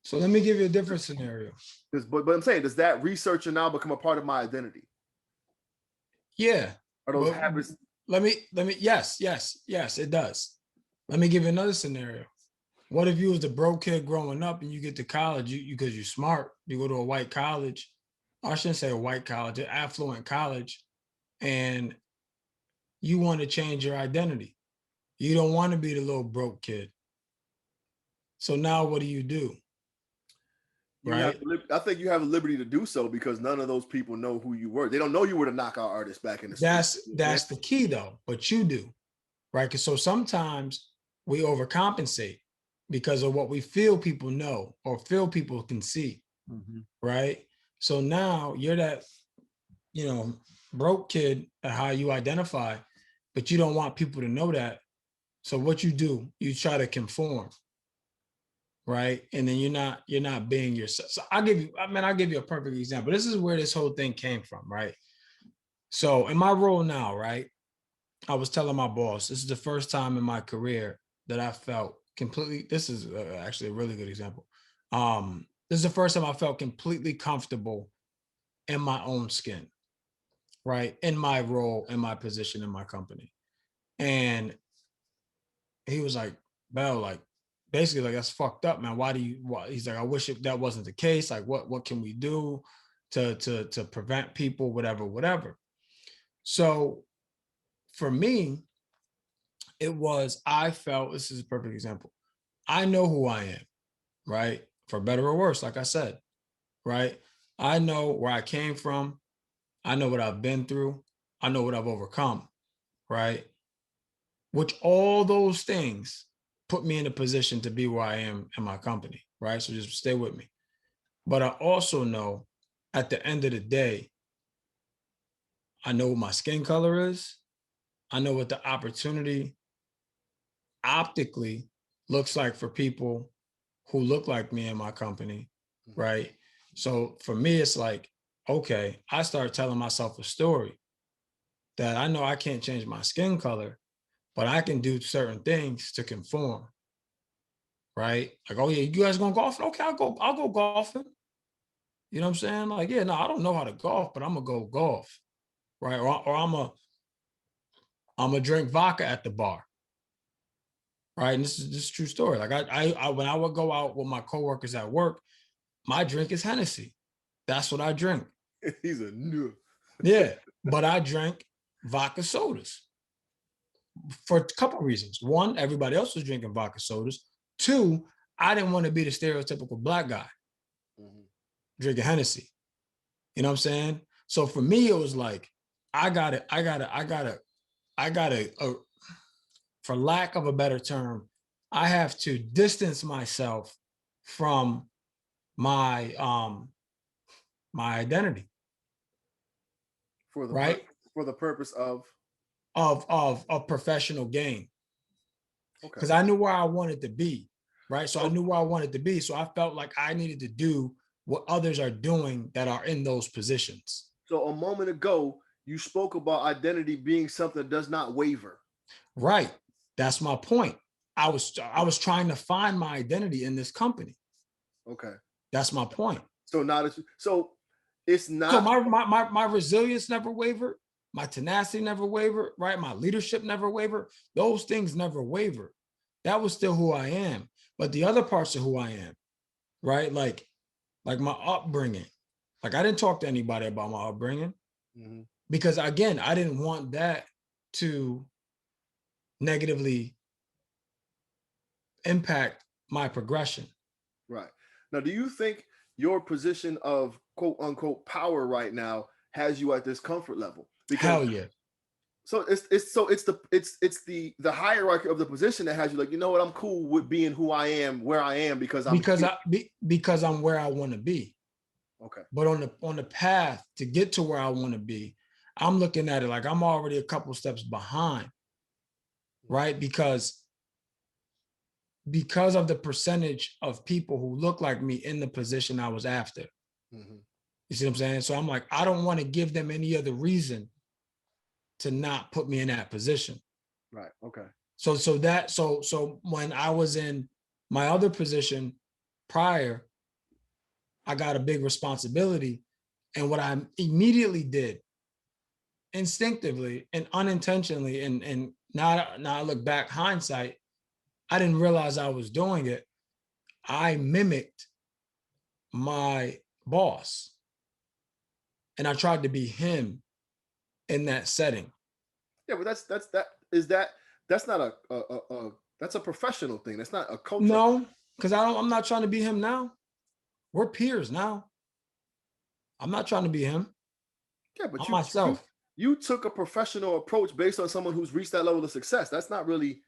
So let me give you a different scenario. But I'm saying, does that researcher now become a part of my identity? Yeah. Are those habits? Let me, yes, it does. Let me give you another scenario. What if you was the broke kid growing up and you get to college, because you're smart, you go to a white college, I shouldn't say a white college, an affluent college, and you want to change your identity. You don't want to be the little broke kid. So now what do you do? Right? I think you have the liberty to do so, because none of those people know who you were. They don't know you were the knockout artist back in the street. That's the key though, but you do, right? Because so sometimes we overcompensate because of what we feel people know or feel people can see, right? So now you're that, broke kid at how you identify, but you don't want people to know that. So what you do, you try to conform, right? And then you're not being yourself. So I'll give you a perfect example. This is where this whole thing came from, right? So in my role now, right, I was telling my boss, this is the first time in my career that I felt completely, this is actually a really good example. This is the first time I felt completely comfortable in my own skin, right? In my role, in my position, in my company. And he was like, Bell, like, basically, like, that's fucked up, man. Why? He's like, I wish that wasn't the case. Like, what can we do to prevent people, whatever. So for me, I felt, this is a perfect example. I know who I am, right? For better or worse, like I said, right? I know where I came from. I know what I've been through. I know what I've overcome, right? Which all those things put me in a position to be where I am in my company, right? So just stay with me. But I also know at the end of the day, I know what my skin color is. I know what the opportunity optically looks like for people who look like me in my company, right? So for me, it's like, okay, I start telling myself a story that I know I can't change my skin color, but I can do certain things to conform, right? Like, oh yeah, you guys going golfing? Okay, I'll go golfing. You know what I'm saying? Like, yeah, no, I don't know how to golf, but I'm gonna go golf, right? Or I'm gonna drink vodka at the bar, right? And this is a true story. Like I when I would go out with my coworkers at work, my drink is Hennessy. That's what I drink. He's a new. Yeah, but I drank vodka sodas for a couple of reasons. One, everybody else was drinking vodka sodas. Two, I didn't want to be the stereotypical black guy drinking Hennessy. You know what I'm saying? So for me, it was like, I gotta, for lack of a better term, I have to distance myself from my my identity. For the right? For the purpose of professional gain. Okay. Because I knew where I wanted to be, right? So I knew where I wanted to be. So I felt like I needed to do what others are doing that are in those positions. So a moment ago, you spoke about identity being something that does not waver. Right. That's my point. I was trying to find my identity in this company. Okay. That's my point. So now so it's not. So my resilience never wavered. My tenacity never wavered, right? My leadership never wavered. Those things never wavered. That was still who I am. But the other parts of who I am, right? Like my upbringing. Like I didn't talk to anybody about my upbringing because again, I didn't want that to negatively impact my progression. Right. Now, do you think your position of quote unquote power right now has you at this comfort level? Because hell yeah. So it's the hierarchy of the position that has you like, you know what, I'm cool with being who I am, where I am because I'm where I want to be. Okay. But on the path to get to where I want to be, I'm looking at it like I'm already a couple steps behind. right? Because of the percentage of people who look like me in the position I was after. Mm-hmm. You see what I'm saying? So I'm like, I don't want to give them any other reason to not put me in that position. Right. Okay. So when I was in my other position prior, I got a big responsibility. And what I immediately did, instinctively and unintentionally, and now I look back, hindsight, I didn't realize I was doing it. I mimicked my boss and I tried to be him in that setting. Yeah, but that's not a that's a professional thing. That's not a culture. No, because I'm not trying to be him now. We're peers now. I'm not trying to be him. Yeah, but I'm you myself. you took a professional approach based on someone who's reached that level of success. That's not really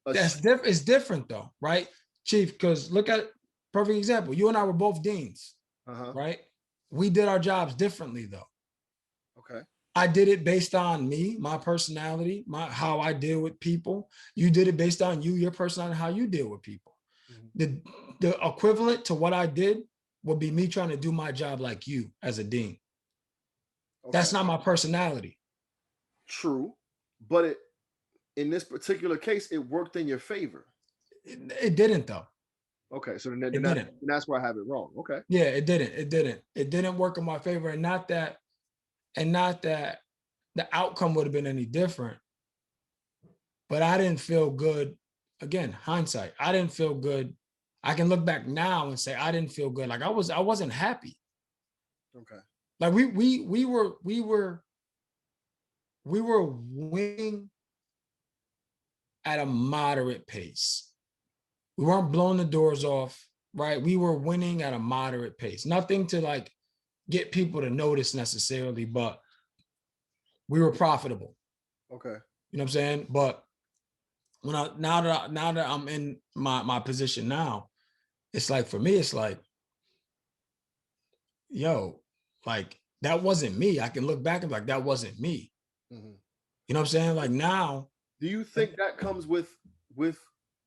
a That's different. It's different though, right, Chief? Because look at perfect example. You and I were both deans, uh-huh. right? We did our jobs differently though. Okay. I did it based on me, my personality, how I deal with people. You did it based on you, your personality, how you deal with people. Mm-hmm. The equivalent to what I did would be me trying to do my job like you as a dean. Okay. That's not my personality. True, but in this particular case, it worked in your favor. It didn't though. Okay, so It didn't. that's where I have it wrong. Okay. Yeah, it didn't. It didn't. It didn't work in my favor, and not that the outcome would have been any different. But I didn't feel good. Again, hindsight. I didn't feel good. I can look back now and say I didn't feel good. Like I wasn't happy. Okay. Like we were winning at a moderate pace. We weren't blowing the doors off, right? We were winning at a moderate pace. Nothing to like get people to notice necessarily, but we were profitable. Okay. You know what I'm saying? But now that I'm in my position now, it's like for me, it's like, yo, like that wasn't me. I can look back and be like that wasn't me. Mm-hmm. You know what I'm saying? Like now, Do you think that comes with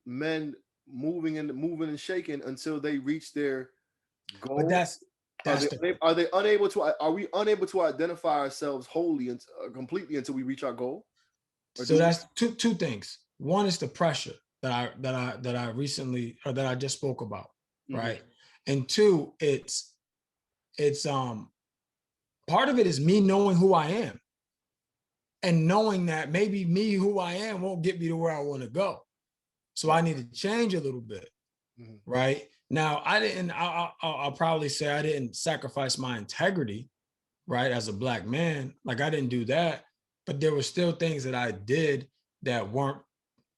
men moving and shaking until they reach their but goal? that's the Are they unable to? Are we unable to identify ourselves wholly and completely until we reach our goal? Or so do we? that's two things. One is the pressure that I recently or that I just spoke about, Mm-hmm. right? And two, it's part of it is me knowing who I am and knowing that maybe me who I am won't get me to where I want to go. So I need to change a little bit, Mm-hmm. right? Now I didn't. I'll probably say I didn't sacrifice my integrity, right? As a Black man, like I didn't do that, but there were still things that I did that weren't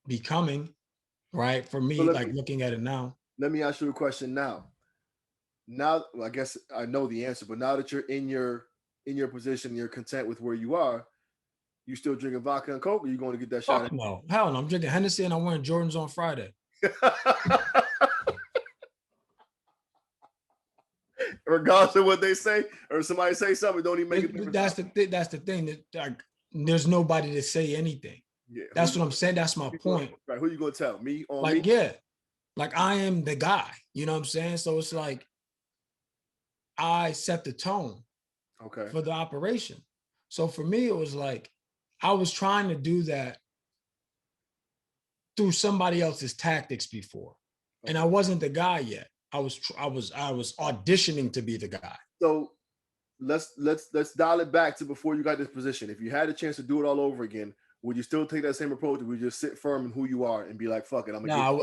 becoming, right? For So me, like looking at it now. let me ask you a question now. Now, well, I guess I know the answer, but now that you're in your position, you're content with where you are. You still drinking vodka and coke, or you going to get that shot? Fuck no, hell no. I'm drinking Hennessy and I'm wearing Jordans on Friday. Regardless of what they say, or somebody say something, don't even make a difference. That's the thing that like, there's nobody to say anything. Yeah, That's what I'm saying. That's my point. right? Who you gonna tell? Me on me? Like, yeah, like I am the guy. You know what I'm saying? So it's like I set the tone Okay. for the operation. So for me, it was like I was trying to do that through somebody else's tactics before, and I wasn't the guy yet. I was auditioning to be the guy. So let's dial it back to before you got this position. If you had a chance to do it all over again, would you still take that same approach, or would you just sit firm in who you are and be like, "Fuck it, I'm gonna No,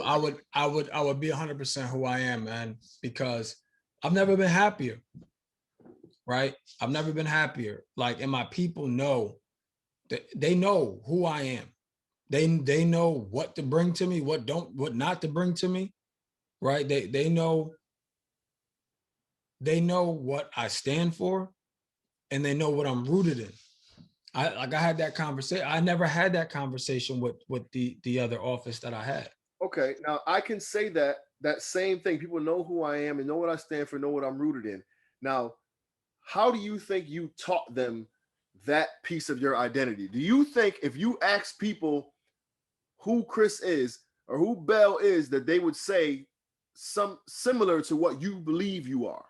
I would be 100% who I am, man, because I've never been happier. Right? I've never been happier. Like, and my people know that they know who I am. They know what to bring to me, what not to bring to me. Right? They know what I stand for, and they know what I'm rooted in. I had that conversation. I never had that conversation with the other office that I had. Okay, now I can say that same thing. People know who I am and know what I stand for, know what I'm rooted in. Now, how do you think you taught them that piece of your identity? Do you think if you ask people who Chris is or who Bell is that they would say some similar to what you believe you are.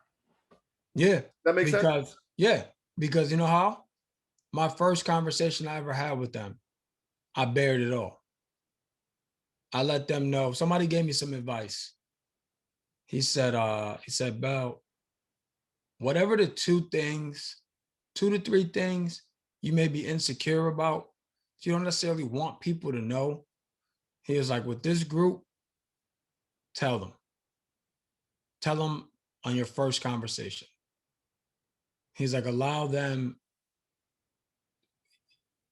Yeah. That makes sense? Because you know how? My first conversation I ever had with them, I bared it all. I let them know. Somebody gave me some advice. He said, Bell, whatever the 2 to 3 things you may be insecure about, you don't necessarily want people to know. He was like, with this group, tell them. Tell them on your first conversation. He's like, allow them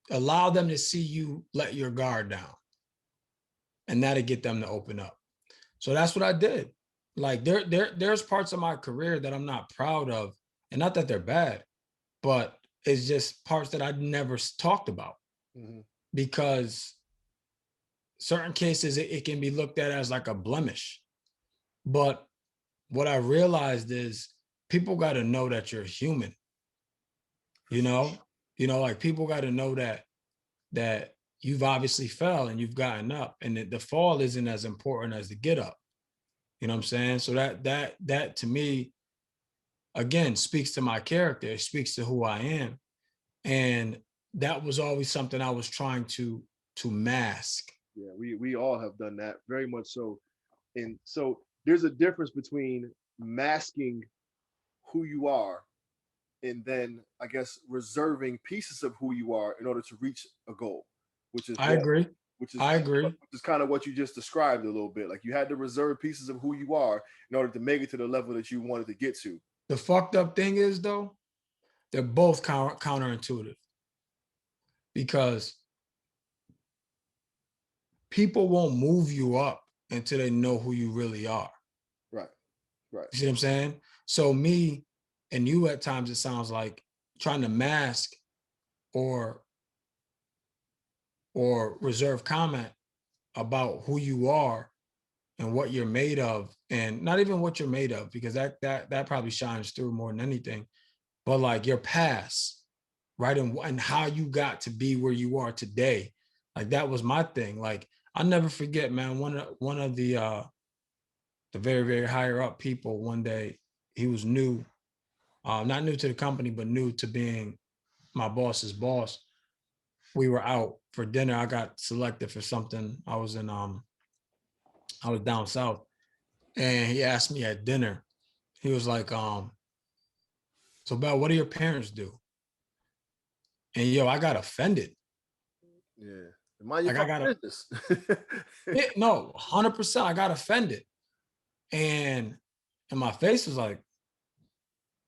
to see you let your guard down. And that'll get them to open up. So that's what I did. Like there's parts of my career that I'm not proud of. And not that they're bad, but it's just parts that I never talked about. Mm-hmm. Because certain cases it can be looked at as like a blemish. But what I realized is people got to know that you're human. You know, like people got to know that you've obviously fell and you've gotten up, and the fall isn't as important as the get up. You know what I'm saying? So that to me, again, speaks to my character. It speaks to who I am. And that was always something I was trying to mask. Yeah, we all have done that, very much so. And so there's a difference between masking who you are and then I guess reserving pieces of who you are in order to reach a goal, which is I agree. Which is I agree. Which is kind of what you just described a little bit. Like you had to reserve pieces of who you are in order to make it to the level that you wanted to get to. The fucked up thing is though, they're both counterintuitive, because people won't move you up until they know who you really are. Right. Right. You see what I'm saying? So me and you at times, it sounds like trying to mask or reserve comment about who you are and what you're made of, and not even what you're made of, because that probably shines through more than anything, but like your past, right? And how you got to be where you are today. Like that was my thing. Like I'll never forget, man, one of the very, very higher up people one day, he was new, not new to the company, but new to being my boss's boss. We were out for dinner. I got selected for something. I was down south, and he asked me at dinner. He was like, so Bell, what do your parents do? And yo, I got offended. Yeah. Mind your Like I got business. no, 100%. I got offended. And my face was like,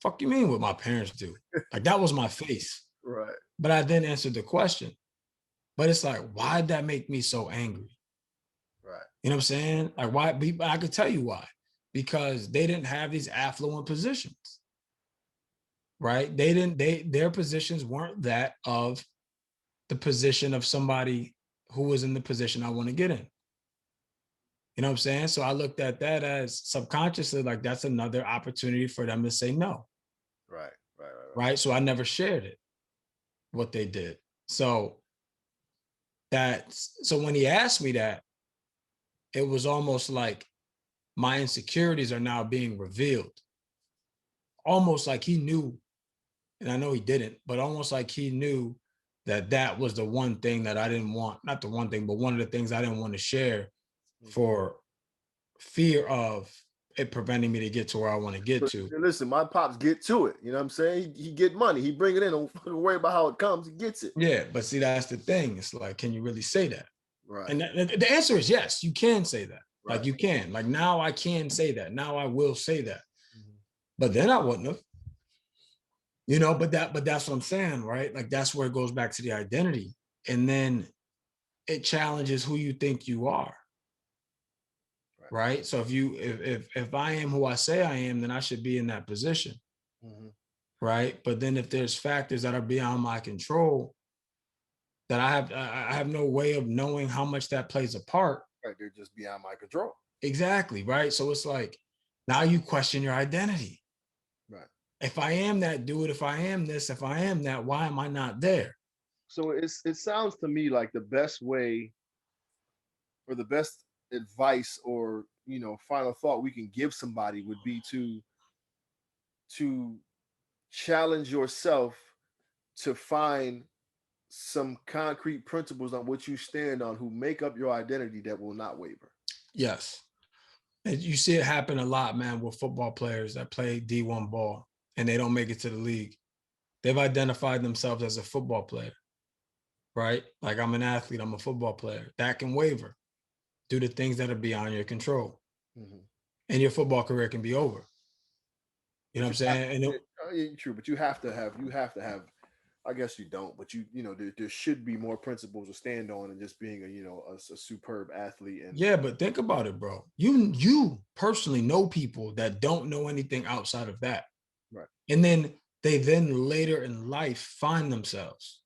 fuck you mean what my parents do? Like that was my face. Right. But I then answered the question. But it's like, why'd that make me so angry? Right. You know what I'm saying? Like why? I could tell you why. Because they didn't have these affluent positions. Right? Their positions weren't that of the position of somebody who was in the position I want to get in. You know what I'm saying? So I looked at that as subconsciously, like that's another opportunity for them to say no. Right. Right. So I never shared it, what they did. So when he asked me that, it was almost like my insecurities are now being revealed. Almost like he knew, and I know he didn't, but almost like he knew that was the one thing that I didn't want, not the one thing, but one of the things I didn't want to share for fear of it preventing me to get to where I want to get to. Listen, my pops get to it. You know what I'm saying? He get money. He bring it in. Don't fucking worry about how it comes. He gets it. Yeah, but see, that's the thing. It's like, can you really say that? Right. And the answer is yes, you can say that. Right. Like you can. Like now I can say that. Now I will say that. Mm-hmm. But then I wouldn't have. You know, but that's what I'm saying, right? Like that's where it goes back to the identity. And then it challenges who you think you are. Right. So if I am who I say I am, then I should be in that position. Mm-hmm. Right. But then if there's factors that are beyond my control, that I have no way of knowing how much that plays a part. Right. They're just beyond my control. Exactly. Right. So it's like, now you question your identity. Right. If I am that dude, if I am this, if I am that, why am I not there? So it sounds to me like the best way or the best advice or final thought we can give somebody would be to challenge yourself to find some concrete principles on which you stand on who make up your identity that will not waver. Yes. And you see it happen a lot, man, with football players that play D1 ball and they don't make it to the league. They've identified themselves as a football player, right? Like, I'm an athlete, I'm a football player. That can waver due to things that are beyond your control. Mm-hmm. And your football career can be over. You know what I'm saying? True, but you have to have. I guess you don't, but there should be more principles to stand on than just being a superb athlete. And yeah, but think about it, bro. You personally know people that don't know anything outside of that, right? And then they later in life find themselves.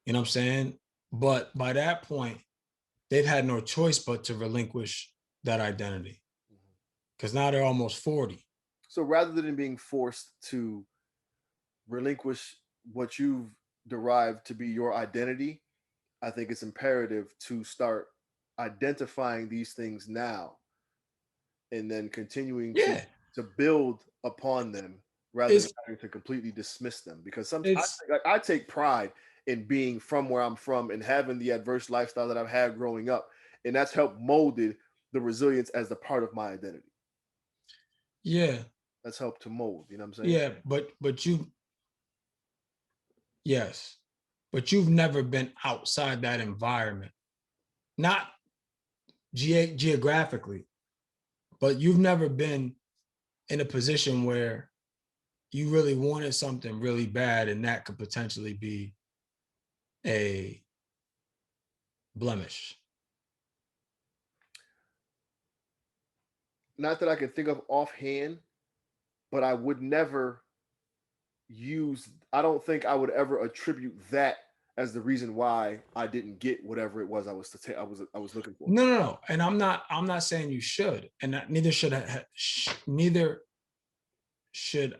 You know what I'm saying? But by that point, they've had no choice but to relinquish that identity because now they're almost 40. So rather than being forced to relinquish what you've derived to be your identity, I think it's imperative to start identifying these things now and then continuing to build upon them rather than having to completely dismiss them. Because sometimes I take pride in being from where I'm from and having the adverse lifestyle that I've had growing up. And that's helped molded the resilience as a part of my identity. Yeah. That's helped to mold, you know what I'm saying? Yeah, but you've never been outside that environment. Not geographically, but you've never been in a position where you really wanted something really bad and that could potentially be a blemish. Not that I can think of offhand, but I would never I don't think I would ever attribute that as the reason why I didn't get whatever it was I was looking for. No. And I'm not saying you should, and neither should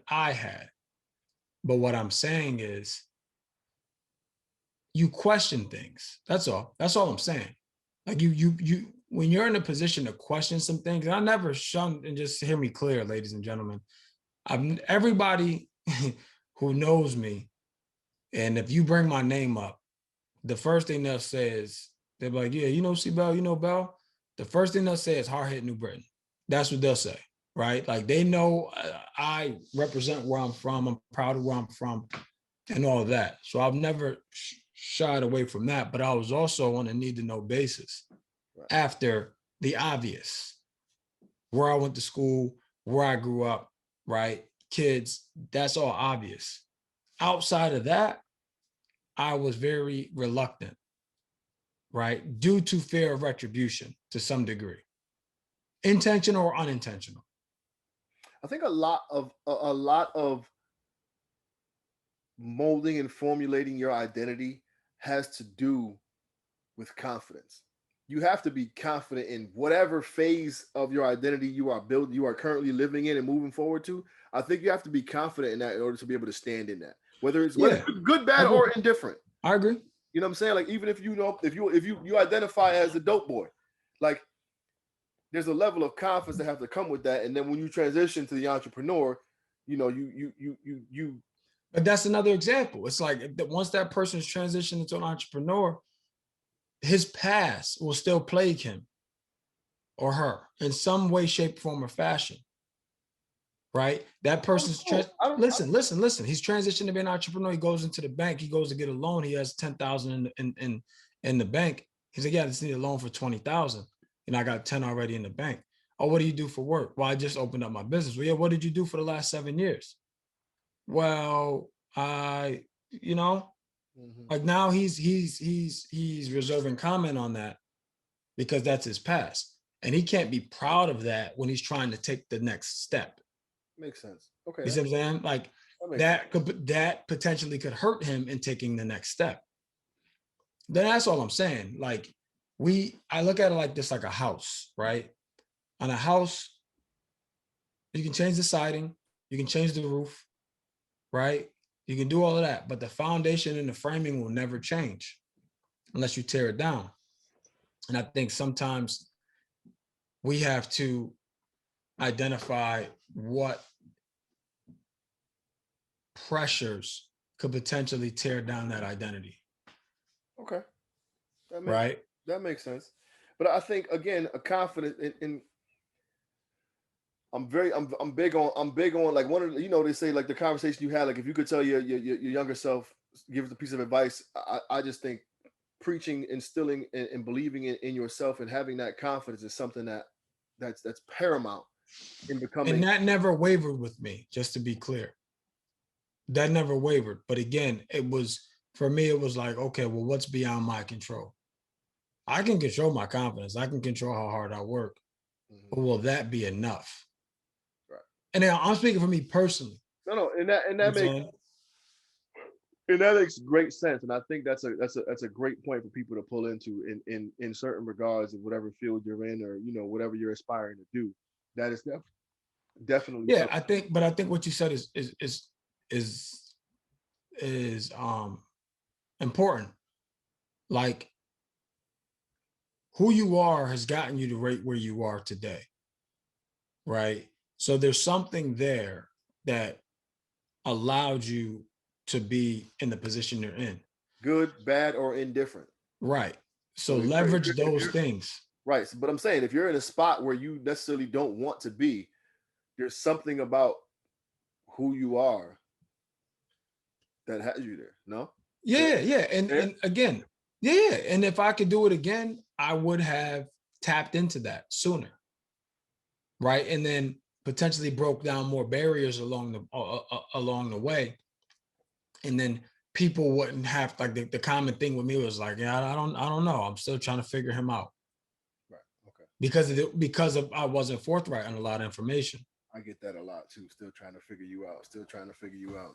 I had. But what I'm saying is you question things. That's all. That's all I'm saying. Like you when you're in a position to question some things, and I never shunned, and just hear me clear, ladies and gentlemen. Everybody who knows me, and if you bring my name up, the first thing they'll say is, they're like, yeah, you know C-Bell, you know Bell. The first thing they'll say is hard hit New Britain. That's what they'll say, right? Like, they know I represent where I'm from. I'm proud of where I'm from and all of that. So I've never shied away from that, but I was also on a need to know basis after the obvious, where I went to school, where I grew up, right? Kids, that's all obvious. Outside of that, I was very reluctant, right? Due to fear of retribution to some degree, intentional or unintentional. I think a lot of molding and formulating your identity has to do with confidence. You have to be confident in whatever phase of your identity you are currently living in and moving forward to. I think you have to be confident in that in order to be able to stand in that, whether it's good, bad, or indifferent. I agree. You know what I'm saying? Like, even if you identify as a dope boy, like, there's a level of confidence that have to come with that. And then when you transition to the entrepreneur, you. But that's another example. It's like, once that person's transitioned into an entrepreneur, his past will still plague him or her in some way, shape, form, or fashion. Right? That person's listen. He's transitioned to be an entrepreneur. He goes into the bank. He goes to get a loan. He has $10,000 in the bank. He's like, yeah, I just need a loan for $20,000. And I got 10 already in the bank. Oh, what do you do for work? Well, I just opened up my business. Well, yeah, what did you do for the last 7 years? Well, like, now he's reserving comment on that because that's his past. And he can't be proud of that when he's trying to take the next step. Makes sense. Okay. You see what I'm saying? Like, that potentially could hurt him in taking the next step. Then that's all I'm saying. Like, I look at it like this, like a house, right? On a house, you can change the siding, you can change the roof, right? You can do all of that, but the foundation and the framing will never change unless you tear it down. And I think sometimes we have to identify what pressures could potentially tear down that identity. Okay. That makes Right. that makes sense. But I think again, a confidence in I'm big on like one of the, they say like the conversation you had, like if you could tell your younger self, give it a piece of advice. I just think preaching, instilling and believing in yourself and having that confidence is something that's paramount in becoming. And that never wavered with me, just to be clear. That never wavered. But again, it was, for me, it was like, okay, well, what's beyond my control? I can control my confidence. I can control how hard I work. But will that be enough? Right. And now I'm speaking for me personally. No, and that makes great sense, and I think that's a great point for people to pull into in certain regards of whatever field you're in, or whatever you're aspiring to do. That is definitely Yeah, something. I think what you said is important. Like, who you are has gotten you to right where you are today, right? So there's something there that allowed you to be in the position you're in. Good, bad, or indifferent. Right. So if leverage those things. Right. But I'm saying if you're in a spot where you necessarily don't want to be, there's something about who you are that has you there. No? Yeah. And again, yeah. And if I could do it again, I would have tapped into that sooner. Right. And then potentially broke down more barriers along the way. And then people wouldn't have, like, the common thing with me was like, yeah, I don't know. I'm still trying to figure him out. Right. Okay. Because of I wasn't forthright on a lot of information. I get that a lot too. Still trying to figure you out.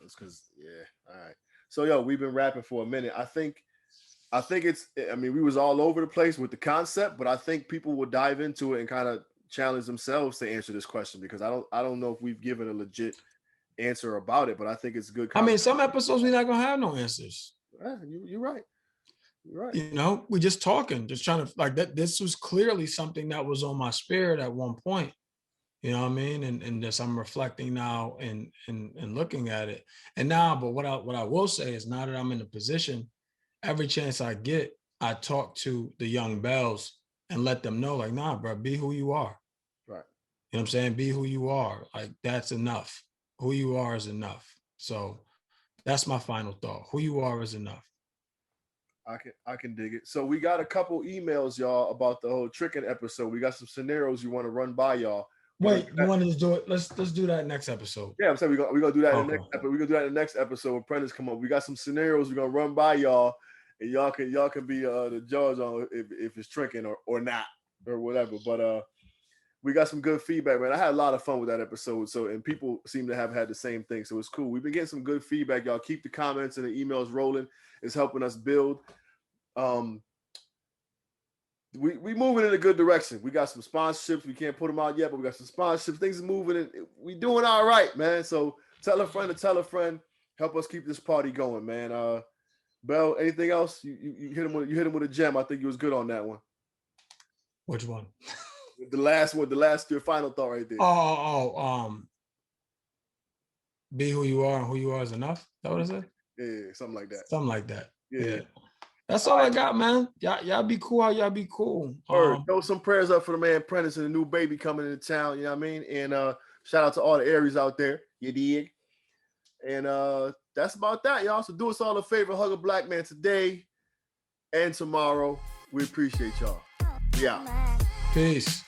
It's because, yeah. All right. So yo, we've been rapping for a minute. I think it's. I mean, we was all over the place with the concept, but I think people will dive into it and kind of challenge themselves to answer this question, because I don't know if we've given a legit answer about it, but I think it's good. I mean, some episodes we're not gonna have no answers. You're right. You're right. We're just talking, just trying to, like, that. This was clearly something that was on my spirit at one point. You know what I mean? And just, I'm reflecting now and looking at it. And now, but what I will say is, now that I'm in a position, every chance I get, I talk to the young bells and let them know, like, nah, bro, be who you are. Right. You know what I'm saying? Be who you are. Like, that's enough. Who you are is enough. So that's my final thought. Who you are is enough. I can dig it. So we got a couple emails, y'all, about the whole tricking episode. We got some scenarios you want to run by y'all. Wait, you wanted to do it? Let's do that next episode. Yeah, I'm saying we're gonna do that in the next episode. We're gonna do that in the next episode when Prentice come up. We got some scenarios we're gonna run by y'all, and y'all can be the judge on if it's tricking or not or whatever. But we got some good feedback, man. I had a lot of fun with that episode. So, and people seem to have had the same thing. So it's cool. We've been getting some good feedback, y'all. Keep the comments and the emails rolling. It's helping us build. We moving in a good direction. We got some sponsorships. We can't put them out yet, but we got some sponsorships. Things are moving, and we doing all right, man. So tell a friend to tell a friend. Help us keep this party going, man. Bell, anything else? You hit him with a gem. I think you was good on that one. Which one? The last one. Your final thought right there. Be who you are, and who you are is enough. Is that what I said? Yeah, something like that. Something like that. Yeah. That's all I got, man. Y'all be cool. How y'all be cool. Throw some prayers up for the man Prentice and the new baby coming into town. You know what I mean? And shout out to all the Aries out there. You dig? And that's about that, y'all. So do us all a favor. Hug a black man today and tomorrow. We appreciate y'all. Yeah. Peace.